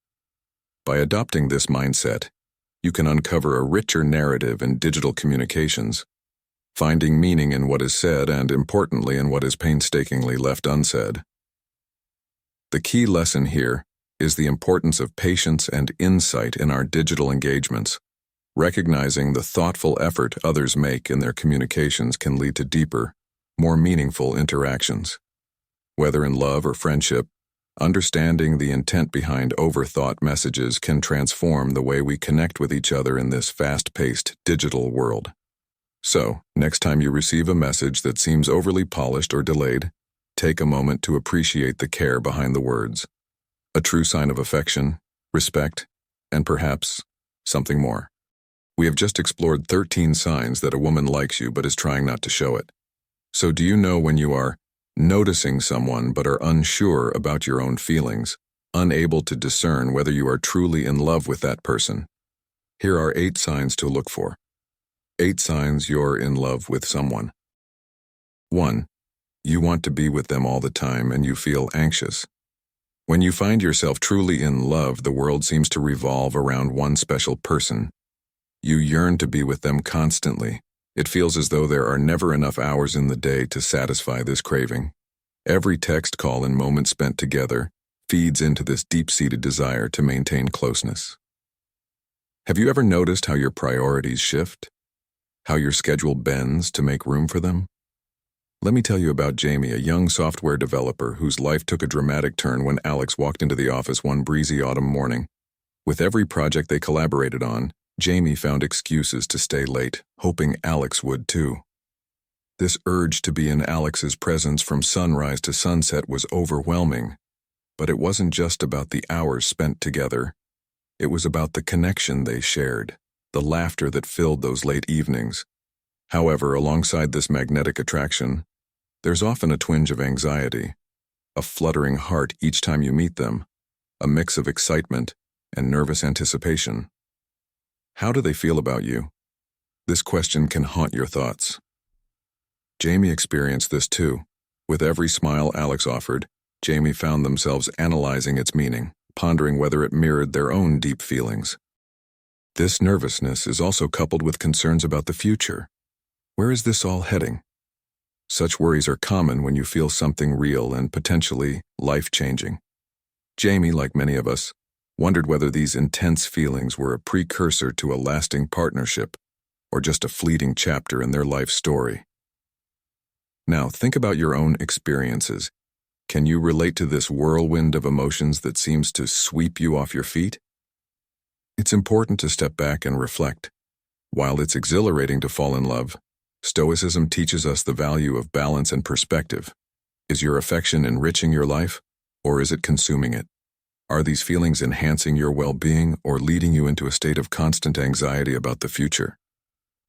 By adopting this mindset, you can uncover a richer narrative in digital communications, finding meaning in what is said and, importantly, in what is painstakingly left unsaid. The key lesson here is the importance of patience and insight in our digital engagements. Recognizing the thoughtful effort others make in their communications can lead to deeper, more meaningful interactions. Whether in love or friendship, understanding the intent behind overthought messages can transform the way we connect with each other in this fast-paced digital world. So, next time you receive a message that seems overly polished or delayed, take a moment to appreciate the care behind the words. A true sign of affection, respect, and perhaps something more. We have just explored 13 signs that a woman likes you but is trying not to show it. So do you know when you are noticing someone but are unsure about your own feelings, unable to discern whether you are truly in love with that person? Here are 8 signs to look for. 8 signs you're in love with someone. 1. You want to be with them all the time and you feel anxious. When you find yourself truly in love, the world seems to revolve around one special person. You yearn to be with them constantly. It feels as though there are never enough hours in the day to satisfy this craving. Every text call and moment spent together feeds into this deep-seated desire to maintain closeness. Have you ever noticed how your priorities shift? How your schedule bends to make room for them? Let me tell you about Jamie, a young software developer whose life took a dramatic turn when Alex walked into the office one breezy autumn morning. With every project they collaborated on, Jamie found excuses to stay late, hoping Alex would too. This urge to be in Alex's presence from sunrise to sunset was overwhelming. But it wasn't just about the hours spent together. It was about the connection they shared, the laughter that filled those late evenings. However, alongside this magnetic attraction, there's often a twinge of anxiety, a fluttering heart each time you meet them, a mix of excitement and nervous anticipation. How do they feel about you? This question can haunt your thoughts. Jamie experienced this too. With every smile Alex offered, Jamie found themselves analyzing its meaning, pondering whether it mirrored their own deep feelings. This nervousness is also coupled with concerns about the future. Where is this all heading? Such worries are common when you feel something real and potentially life-changing. Jamie, like many of us, wondered whether these intense feelings were a precursor to a lasting partnership or just a fleeting chapter in their life story. Now, think about your own experiences. Can you relate to this whirlwind of emotions that seems to sweep you off your feet? It's important to step back and reflect. While it's exhilarating to fall in love, Stoicism teaches us the value of balance and perspective. Is your affection enriching your life, or is it consuming it? Are these feelings enhancing your well-being or leading you into a state of constant anxiety about the future?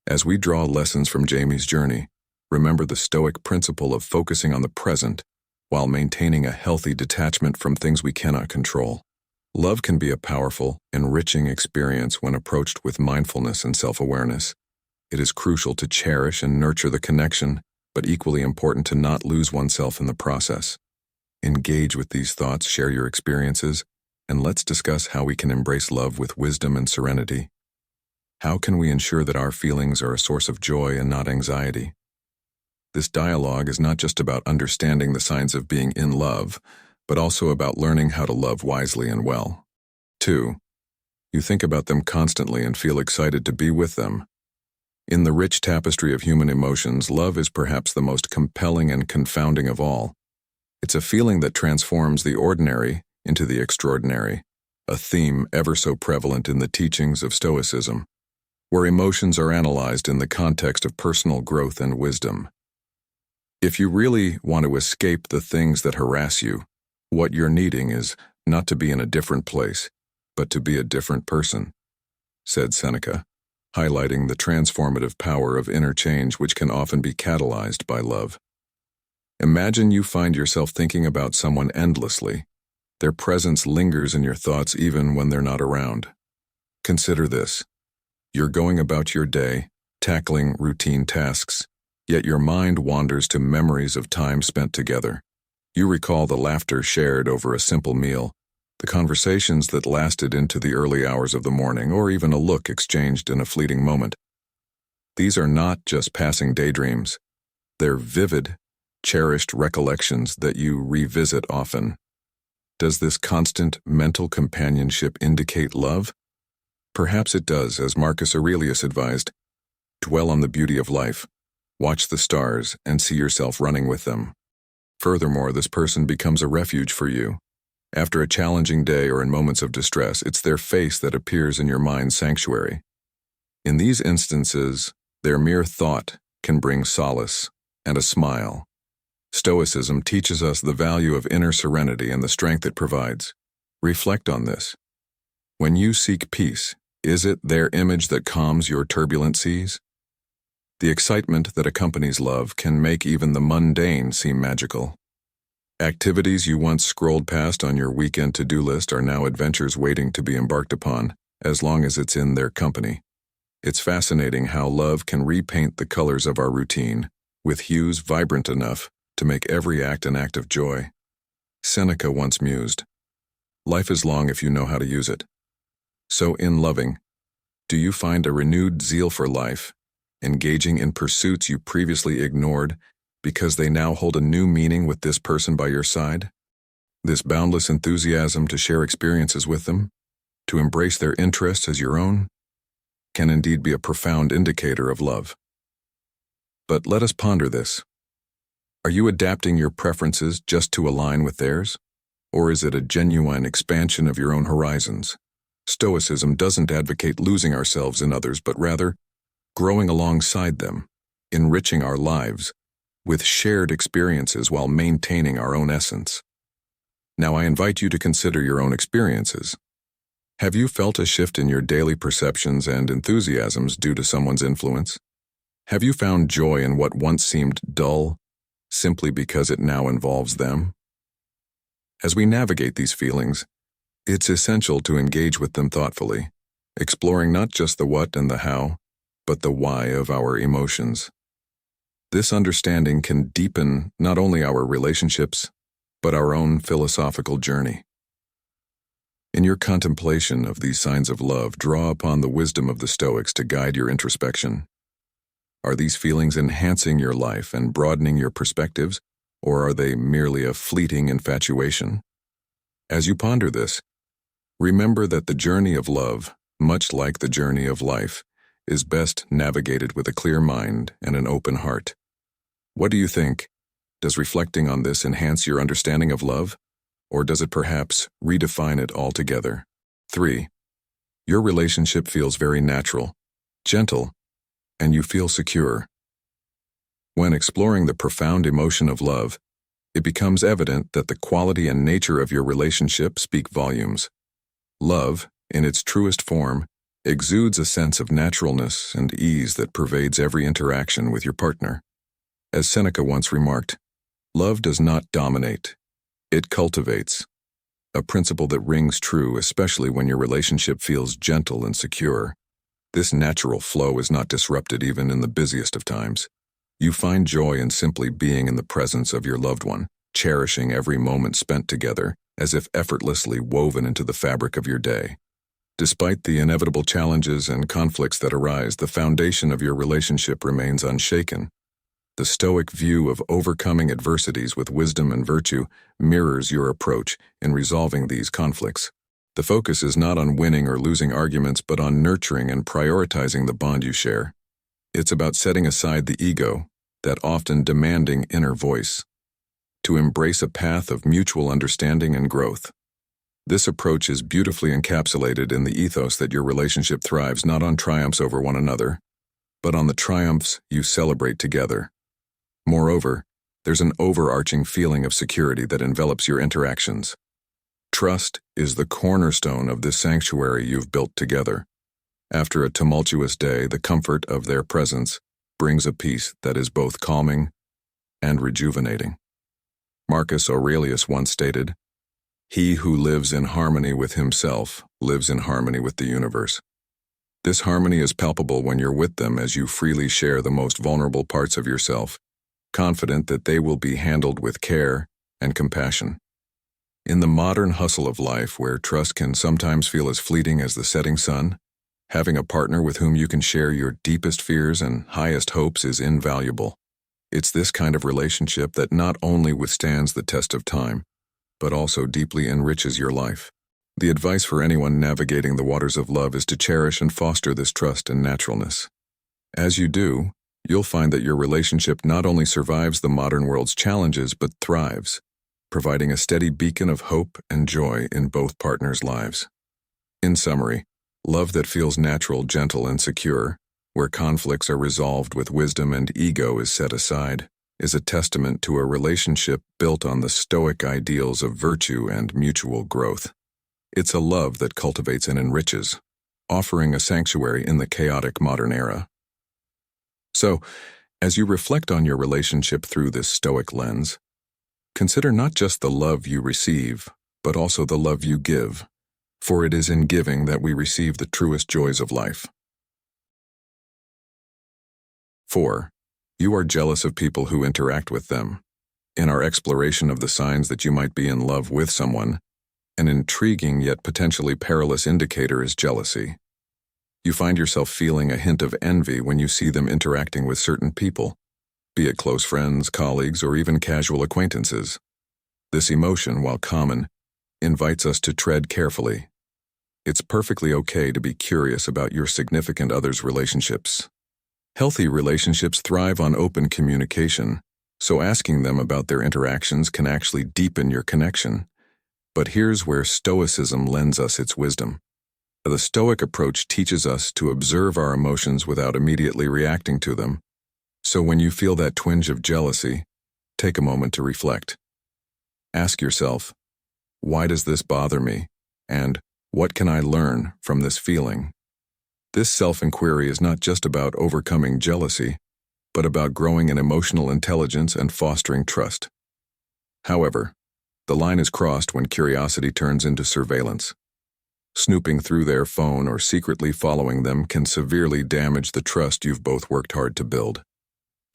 As we draw lessons from Jamie's journey, remember the Stoic principle of focusing on the present while maintaining a healthy detachment from things we cannot control. Love can be a powerful, enriching experience when approached with mindfulness and self-awareness. It is crucial to cherish and nurture the connection, but equally important to not lose oneself in the process. Engage with these thoughts, share your experiences, and let's discuss how we can embrace love with wisdom and serenity. How can we ensure that our feelings are a source of joy and not anxiety? This dialogue is not just about understanding the signs of being in love, but also about learning how to love wisely and well. 2. You think about them constantly and feel excited to be with them. In the rich tapestry of human emotions, love is perhaps the most compelling and confounding of all. It's a feeling that transforms the ordinary into the extraordinary, a theme ever so prevalent in the teachings of Stoicism, where emotions are analyzed in the context of personal growth and wisdom. If you really want to escape the things that harass you, what you're needing is not to be in a different place, but to be a different person, said Seneca, highlighting the transformative power of inner change which can often be catalyzed by love. Imagine you find yourself thinking about someone endlessly. Their presence lingers in your thoughts even when they're not around. Consider this. You're going about your day, tackling routine tasks, yet your mind wanders to memories of time spent together. You recall the laughter shared over a simple meal, the conversations that lasted into the early hours of the morning, or even a look exchanged in a fleeting moment. These are not just passing daydreams. They're vivid, cherished recollections that you revisit often. Does this constant mental companionship indicate love? Perhaps it does, as Marcus Aurelius advised. Dwell on the beauty of life, watch the stars, and see yourself running with them. Furthermore, this person becomes a refuge for you. After a challenging day or in moments of distress, it's their face that appears in your mind's sanctuary. In these instances, their mere thought can bring solace and a smile. Stoicism teaches us the value of inner serenity and the strength it provides. Reflect on this. When you seek peace, is it their image that calms your turbulent seas? The excitement that accompanies love can make even the mundane seem magical. Activities you once scrolled past on your weekend to-do list are now adventures waiting to be embarked upon, as long as it's in their company. It's fascinating how love can repaint the colors of our routine, with hues vibrant enough to make every act an act of joy. Seneca once mused, "Life is long if you know how to use it." So in loving, do you find a renewed zeal for life, engaging in pursuits you previously ignored because they now hold a new meaning with this person by your side? This boundless enthusiasm to share experiences with them, to embrace their interests as your own, can indeed be a profound indicator of love. But let us ponder this. Are you adapting your preferences just to align with theirs? Or is it a genuine expansion of your own horizons? Stoicism doesn't advocate losing ourselves in others, but rather growing alongside them, enriching our lives with shared experiences while maintaining our own essence. Now I invite you to consider your own experiences. Have you felt a shift in your daily perceptions and enthusiasms due to someone's influence? Have you found joy in what once seemed dull, simply because it now involves them? As we navigate these feelings, it's essential to engage with them thoughtfully, exploring not just the what and the how, but the why of our emotions. This understanding can deepen not only our relationships, but our own philosophical journey. In your contemplation of these signs of love, draw upon the wisdom of the Stoics to guide your introspection. Are these feelings enhancing your life and broadening your perspectives, or are they merely a fleeting infatuation? As you ponder this, remember that the journey of love, much like the journey of life, is best navigated with a clear mind and an open heart. What do you think? Does reflecting on this enhance your understanding of love, or does it perhaps redefine it altogether? 3. Your relationship feels very natural. gentle, and you feel secure. When exploring the profound emotion of love, it becomes evident that the quality and nature of your relationship speak volumes. Love, in its truest form, exudes a sense of naturalness and ease that pervades every interaction with your partner. As Seneca once remarked, love does not dominate, it cultivates, a principle that rings true especially when your relationship feels gentle and secure. This natural flow is not disrupted even in the busiest of times. You find joy in simply being in the presence of your loved one, cherishing every moment spent together, as if effortlessly woven into the fabric of your day. Despite the inevitable challenges and conflicts that arise, the foundation of your relationship remains unshaken. The Stoic view of overcoming adversities with wisdom and virtue mirrors your approach in resolving these conflicts. The focus is not on winning or losing arguments, but on nurturing and prioritizing the bond you share. It's about setting aside the ego, that often demanding inner voice, to embrace a path of mutual understanding and growth. This approach is beautifully encapsulated in the ethos that your relationship thrives not on triumphs over one another, but on the triumphs you celebrate together. Moreover, there's an overarching feeling of security that envelops your interactions. Trust is the cornerstone of this sanctuary you've built together. After a tumultuous day, the comfort of their presence brings a peace that is both calming and rejuvenating. Marcus Aurelius once stated, "He who lives in harmony with himself lives in harmony with the universe." This harmony is palpable when you're with them as you freely share the most vulnerable parts of yourself, confident that they will be handled with care and compassion. In the modern hustle of life, where trust can sometimes feel as fleeting as the setting sun, having a partner with whom you can share your deepest fears and highest hopes is invaluable. It's this kind of relationship that not only withstands the test of time, but also deeply enriches your life. The advice for anyone navigating the waters of love is to cherish and foster this trust and naturalness. As you do, you'll find that your relationship not only survives the modern world's challenges, but thrives, providing a steady beacon of hope and joy in both partners' lives. In summary, love that feels natural, gentle, and secure, where conflicts are resolved with wisdom and ego is set aside, is a testament to a relationship built on the Stoic ideals of virtue and mutual growth. It's a love that cultivates and enriches, offering a sanctuary in the chaotic modern era. So, as you reflect on your relationship through this Stoic lens, consider not just the love you receive, but also the love you give, for it is in giving that we receive the truest joys of life. 4. You are jealous of people who interact with them. In our exploration of the signs that you might be in love with someone, an intriguing yet potentially perilous indicator is jealousy. You find yourself feeling a hint of envy when you see them interacting with certain people, be it close friends, colleagues, or even casual acquaintances. This emotion, while common, invites us to tread carefully. It's perfectly okay to be curious about your significant other's relationships. Healthy relationships thrive on open communication, so asking them about their interactions can actually deepen your connection. But here's where Stoicism lends us its wisdom. The Stoic approach teaches us to observe our emotions without immediately reacting to them. So when you feel that twinge of jealousy, take a moment to reflect. Ask yourself, why does this bother me? And what can I learn from this feeling? This self-inquiry is not just about overcoming jealousy, but about growing in emotional intelligence and fostering trust. However, the line is crossed when curiosity turns into surveillance. Snooping through their phone or secretly following them can severely damage the trust you've both worked hard to build.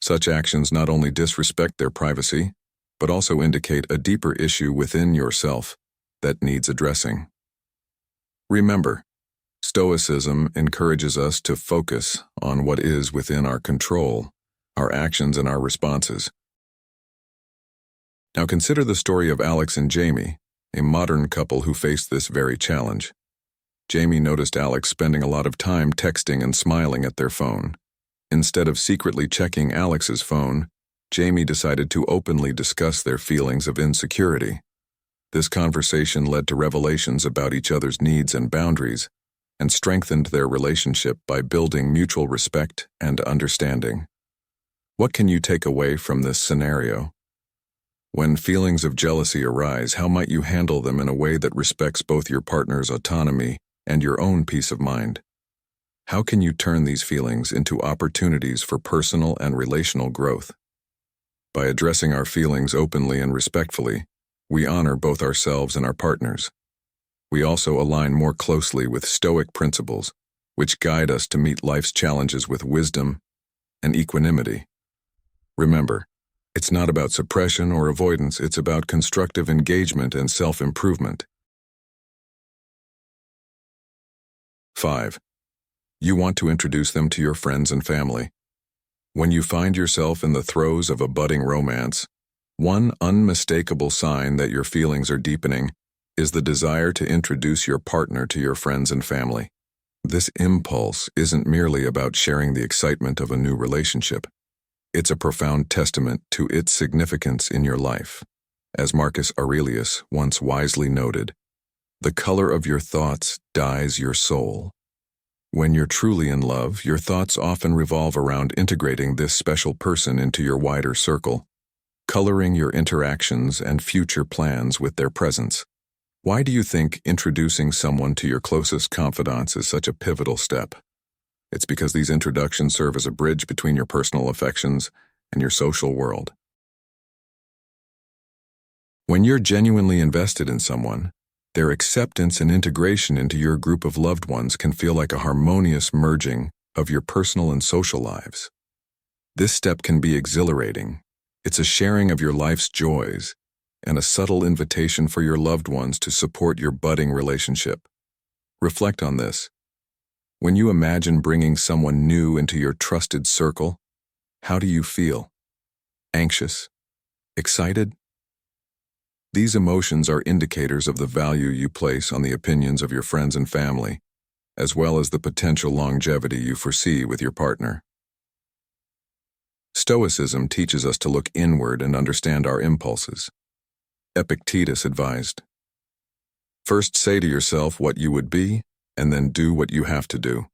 Such actions not only disrespect their privacy, but also indicate a deeper issue within yourself that needs addressing. Remember, Stoicism encourages us to focus on what is within our control, our actions and our responses. Now consider the story of Alex and Jamie, a modern couple who faced this very challenge. Jamie noticed Alex spending a lot of time texting and smiling at their phone. Instead of secretly checking Alex's phone, Jamie decided to openly discuss their feelings of insecurity. This conversation led to revelations about each other's needs and boundaries, and strengthened their relationship by building mutual respect and understanding. What can you take away from this scenario? When feelings of jealousy arise, how might you handle them in a way that respects both your partner's autonomy and your own peace of mind? How can you turn these feelings into opportunities for personal and relational growth? By addressing our feelings openly and respectfully, we honor both ourselves and our partners. We also align more closely with Stoic principles, which guide us to meet life's challenges with wisdom and equanimity. Remember, it's not about suppression or avoidance, it's about constructive engagement and self-improvement. 5. You want to introduce them to your friends and family. When you find yourself in the throes of a budding romance, one unmistakable sign that your feelings are deepening is the desire to introduce your partner to your friends and family. This impulse isn't merely about sharing the excitement of a new relationship. It's a profound testament to its significance in your life. As Marcus Aurelius once wisely noted, "The color of your thoughts dyes your soul." When you're truly in love, your thoughts often revolve around integrating this special person into your wider circle, coloring your interactions and future plans with their presence. Why do you think introducing someone to your closest confidants is such a pivotal step? It's because these introductions serve as a bridge between your personal affections and your social world. When you're genuinely invested in someone, their acceptance and integration into your group of loved ones can feel like a harmonious merging of your personal and social lives. This step can be exhilarating. It's a sharing of your life's joys and a subtle invitation for your loved ones to support your budding relationship. Reflect on this. When you imagine bringing someone new into your trusted circle, how do you feel? Anxious? Excited? These emotions are indicators of the value you place on the opinions of your friends and family, as well as the potential longevity you foresee with your partner. Stoicism teaches us to look inward and understand our impulses. Epictetus advised, "First say to yourself what you would be, and then do what you have to do."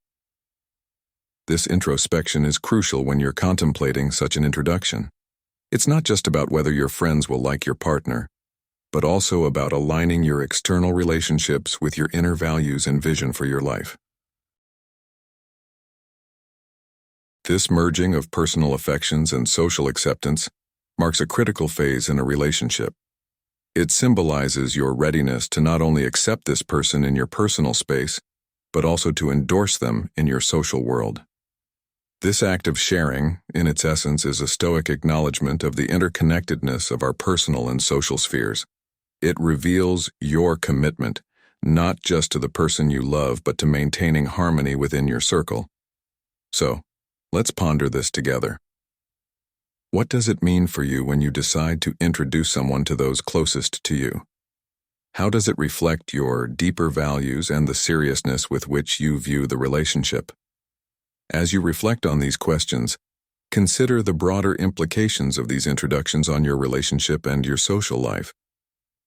This introspection is crucial when you're contemplating such an introduction. It's not just about whether your friends will like your partner, but also about aligning your external relationships with your inner values and vision for your life. This merging of personal affections and social acceptance marks a critical phase in a relationship. It symbolizes your readiness to not only accept this person in your personal space, but also to endorse them in your social world. This act of sharing, in its essence, is a Stoic acknowledgement of the interconnectedness of our personal and social spheres. It reveals your commitment, not just to the person you love, but to maintaining harmony within your circle. So, let's ponder this together. What does it mean for you when you decide to introduce someone to those closest to you? How does it reflect your deeper values and the seriousness with which you view the relationship? As you reflect on these questions, consider the broader implications of these introductions on your relationship and your social life.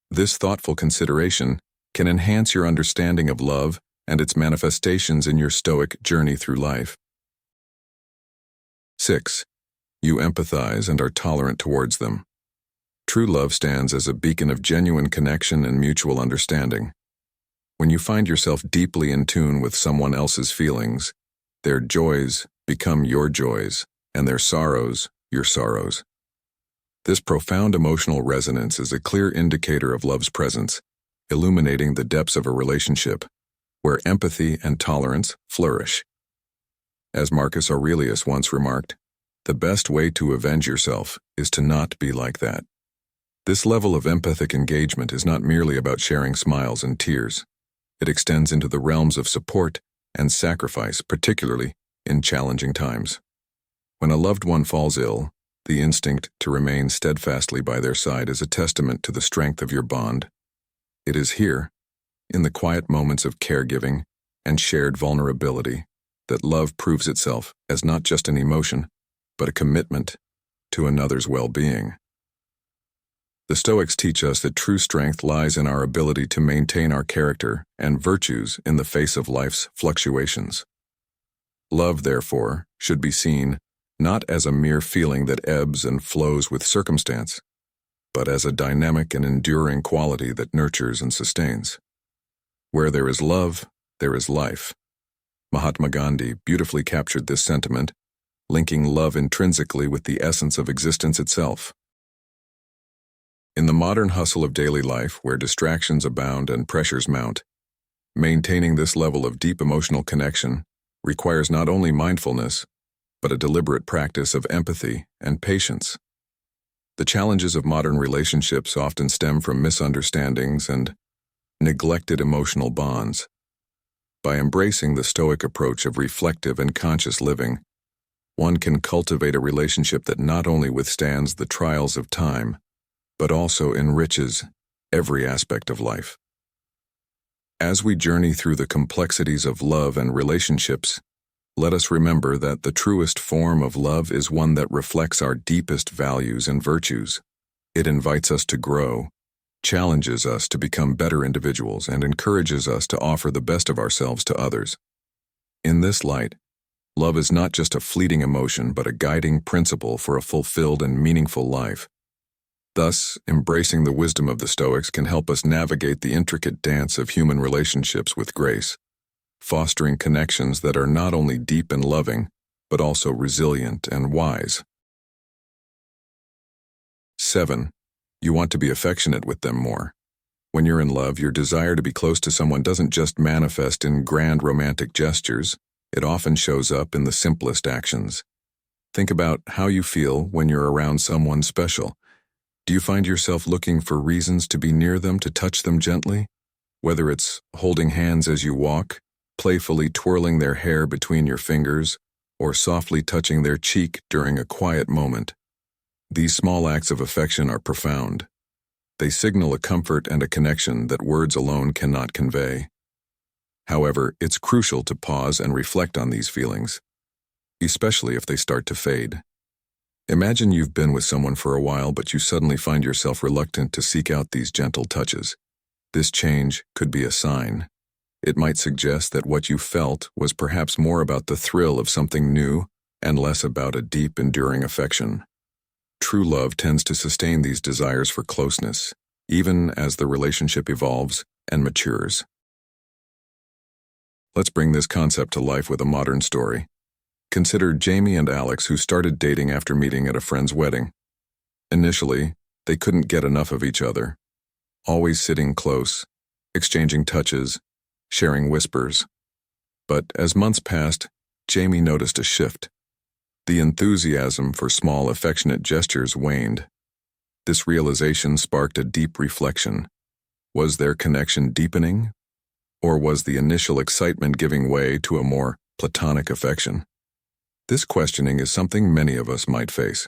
This thoughtful consideration can enhance your understanding of love and its manifestations in your Stoic journey through life. 6. You empathize and are tolerant towards them. True love stands as a beacon of genuine connection and mutual understanding. When you find yourself deeply in tune with someone else's feelings, their joys become your joys, and their sorrows your sorrows. This profound emotional resonance is a clear indicator of love's presence, illuminating the depths of a relationship where empathy and tolerance flourish. As Marcus Aurelius once remarked, "The best way to avenge yourself is to not be like that." This level of empathic engagement is not merely about sharing smiles and tears. It extends into the realms of support and sacrifice, particularly in challenging times. When a loved one falls ill, the instinct to remain steadfastly by their side is a testament to the strength of your bond. It is here, in the quiet moments of caregiving and shared vulnerability, that love proves itself as not just an emotion, but a commitment to another's well-being. The Stoics teach us that true strength lies in our ability to maintain our character and virtues in the face of life's fluctuations. Love, therefore, should be seen not as a mere feeling that ebbs and flows with circumstance, but as a dynamic and enduring quality that nurtures and sustains. Where there is love, there is life. Mahatma Gandhi beautifully captured this sentiment, linking love intrinsically with the essence of existence itself. In the modern hustle of daily life, where distractions abound and pressures mount, maintaining this level of deep emotional connection requires not only mindfulness, but a deliberate practice of empathy and patience. The challenges of modern relationships often stem from misunderstandings and neglected emotional bonds. By embracing the Stoic approach of reflective and conscious living, one can cultivate a relationship that not only withstands the trials of time, but also enriches every aspect of life. As we journey through the complexities of love and relationships, let us remember that the truest form of love is one that reflects our deepest values and virtues. It invites us to grow, challenges us to become better individuals, and encourages us to offer the best of ourselves to others. In this light, love is not just a fleeting emotion, but a guiding principle for a fulfilled and meaningful life. Thus, embracing the wisdom of the Stoics can help us navigate the intricate dance of human relationships with grace, fostering connections that are not only deep and loving, but also resilient and wise. 7. You want to be affectionate with them more. When you're in love, your desire to be close to someone doesn't just manifest in grand romantic gestures, it often shows up in the simplest actions. Think about how you feel when you're around someone special. Do you find yourself looking for reasons to be near them, to touch them gently? Whether it's holding hands as you walk, playfully twirling their hair between your fingers, or softly touching their cheek during a quiet moment. These small acts of affection are profound. They signal a comfort and a connection that words alone cannot convey. However, it's crucial to pause and reflect on these feelings, especially if they start to fade. Imagine you've been with someone for a while, but you suddenly find yourself reluctant to seek out these gentle touches. This change could be a sign. It might suggest that what you felt was perhaps more about the thrill of something new and less about a deep, enduring affection. True love tends to sustain these desires for closeness, even as the relationship evolves and matures. Let's bring this concept to life with a modern story. Consider Jamie and Alex, who started dating after meeting at a friend's wedding. Initially, they couldn't get enough of each other, always sitting close, exchanging touches, sharing whispers. But as months passed, Jamie noticed a shift. The enthusiasm for small, affectionate gestures waned. This realization sparked a deep reflection. Was their connection deepening? Or was the initial excitement giving way to a more platonic affection? This questioning is something many of us might face.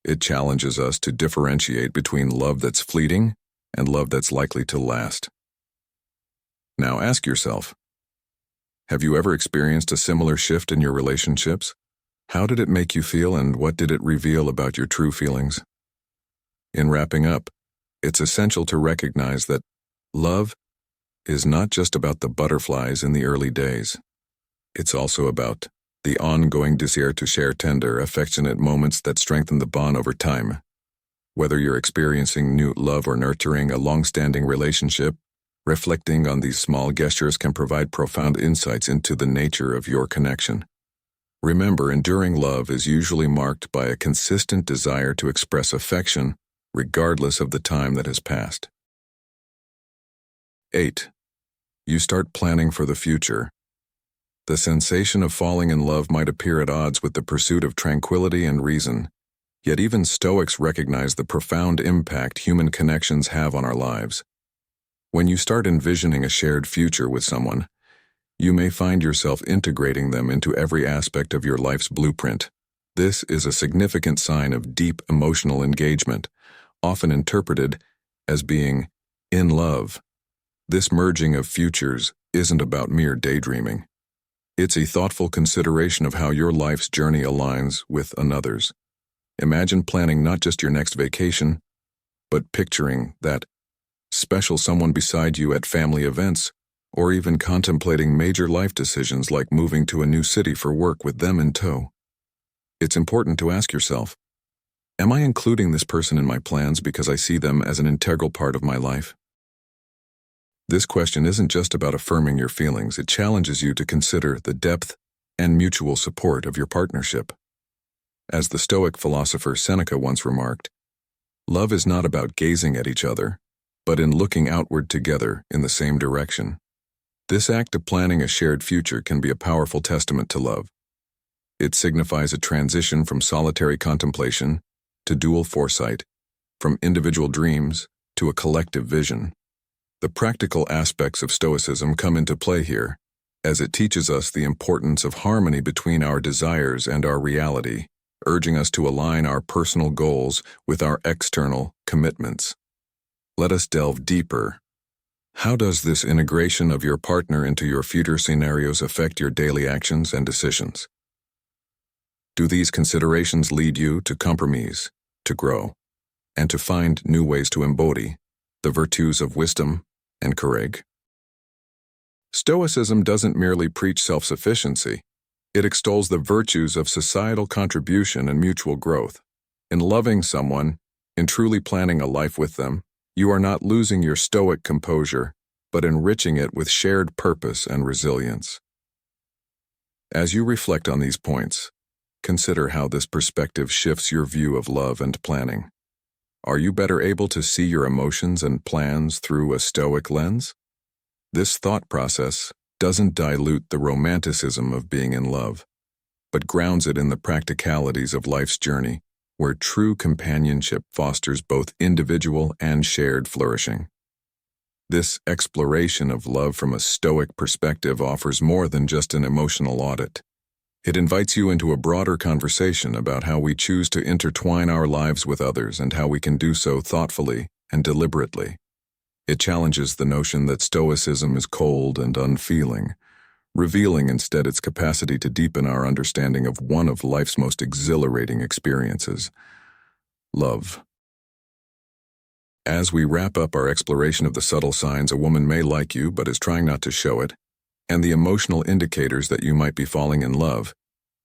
It challenges us to differentiate between love that's fleeting and love that's likely to last. Now ask yourself, have you ever experienced a similar shift in your relationships? How did it make you feel, and what did it reveal about your true feelings? In wrapping up, it's essential to recognize that love is not just about the butterflies in the early days. It's also about the ongoing desire to share tender, affectionate moments that strengthen the bond over time. Whether you're experiencing new love or nurturing a long-standing relationship, reflecting on these small gestures can provide profound insights into the nature of your connection. Remember, enduring love is usually marked by a consistent desire to express affection, regardless of the time that has passed. 8. You start planning for the future. The sensation of falling in love might appear at odds with the pursuit of tranquility and reason, yet even Stoics recognize the profound impact human connections have on our lives. When you start envisioning a shared future with someone, you may find yourself integrating them into every aspect of your life's blueprint. This is a significant sign of deep emotional engagement, often interpreted as being in love. This merging of futures isn't about mere daydreaming. It's a thoughtful consideration of how your life's journey aligns with another's. Imagine planning not just your next vacation, but picturing that special someone beside you at family events, or even contemplating major life decisions like moving to a new city for work with them in tow. It's important to ask yourself, am I including this person in my plans because I see them as an integral part of my life? This question isn't just about affirming your feelings, it challenges you to consider the depth and mutual support of your partnership. As the Stoic philosopher Seneca once remarked, love is not about gazing at each other, but in looking outward together in the same direction. This act of planning a shared future can be a powerful testament to love. It signifies a transition from solitary contemplation to dual foresight, from individual dreams to a collective vision. The practical aspects of Stoicism come into play here, as it teaches us the importance of harmony between our desires and our reality, urging us to align our personal goals with our external commitments. Let us delve deeper. How does this integration of your partner into your future scenarios affect your daily actions and decisions? Do these considerations lead you to compromise, to grow, and to find new ways to embody the virtues of wisdom and courage? Stoicism doesn't merely preach self-sufficiency. It extols the virtues of societal contribution and mutual growth. In loving someone, in truly planning a life with them, you are not losing your stoic composure, but enriching it with shared purpose and resilience. As you reflect on these points, consider how this perspective shifts your view of love and planning. Are you better able to see your emotions and plans through a stoic lens? This thought process doesn't dilute the romanticism of being in love, but grounds it in the practicalities of life's journey, where true companionship fosters both individual and shared flourishing. This exploration of love from a stoic perspective offers more than just an emotional audit. It invites you into a broader conversation about how we choose to intertwine our lives with others and how we can do so thoughtfully and deliberately. It challenges the notion that Stoicism is cold and unfeeling, revealing instead its capacity to deepen our understanding of one of life's most exhilarating experiences: love. As we wrap up our exploration of the subtle signs a woman may like you but is trying not to show it, and the emotional indicators that you might be falling in love,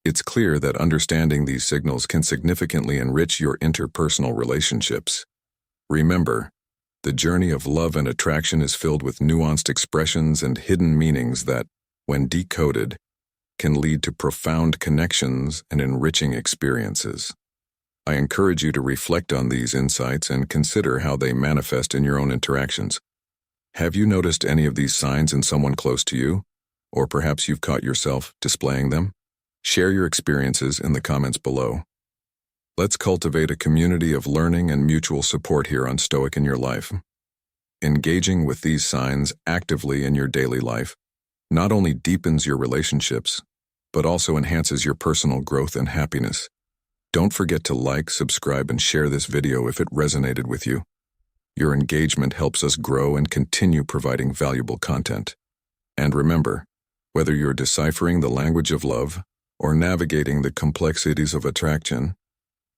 it's clear that understanding these signals can significantly enrich your interpersonal relationships. Remember, the journey of love and attraction is filled with nuanced expressions and hidden meanings that, when decoded, can lead to profound connections and enriching experiences. I encourage you to reflect on these insights and consider how they manifest in your own interactions. Have you noticed any of these signs in someone close to you? Or perhaps you've caught yourself displaying them? Share your experiences in the comments below. Let's cultivate a community of learning and mutual support here on Stoic in Your Life. Engaging with these signs actively in your daily life not only deepens your relationships, but also enhances your personal growth and happiness. Don't forget to like, subscribe, and share this video if it resonated with you. Your engagement helps us grow and continue providing valuable content. And remember, whether you're deciphering the language of love or navigating the complexities of attraction,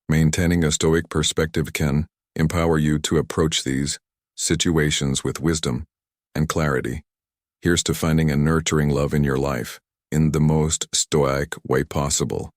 maintaining a stoic perspective can empower you to approach these situations with wisdom and clarity. Here's to finding and nurturing love in your life in the most stoic way possible.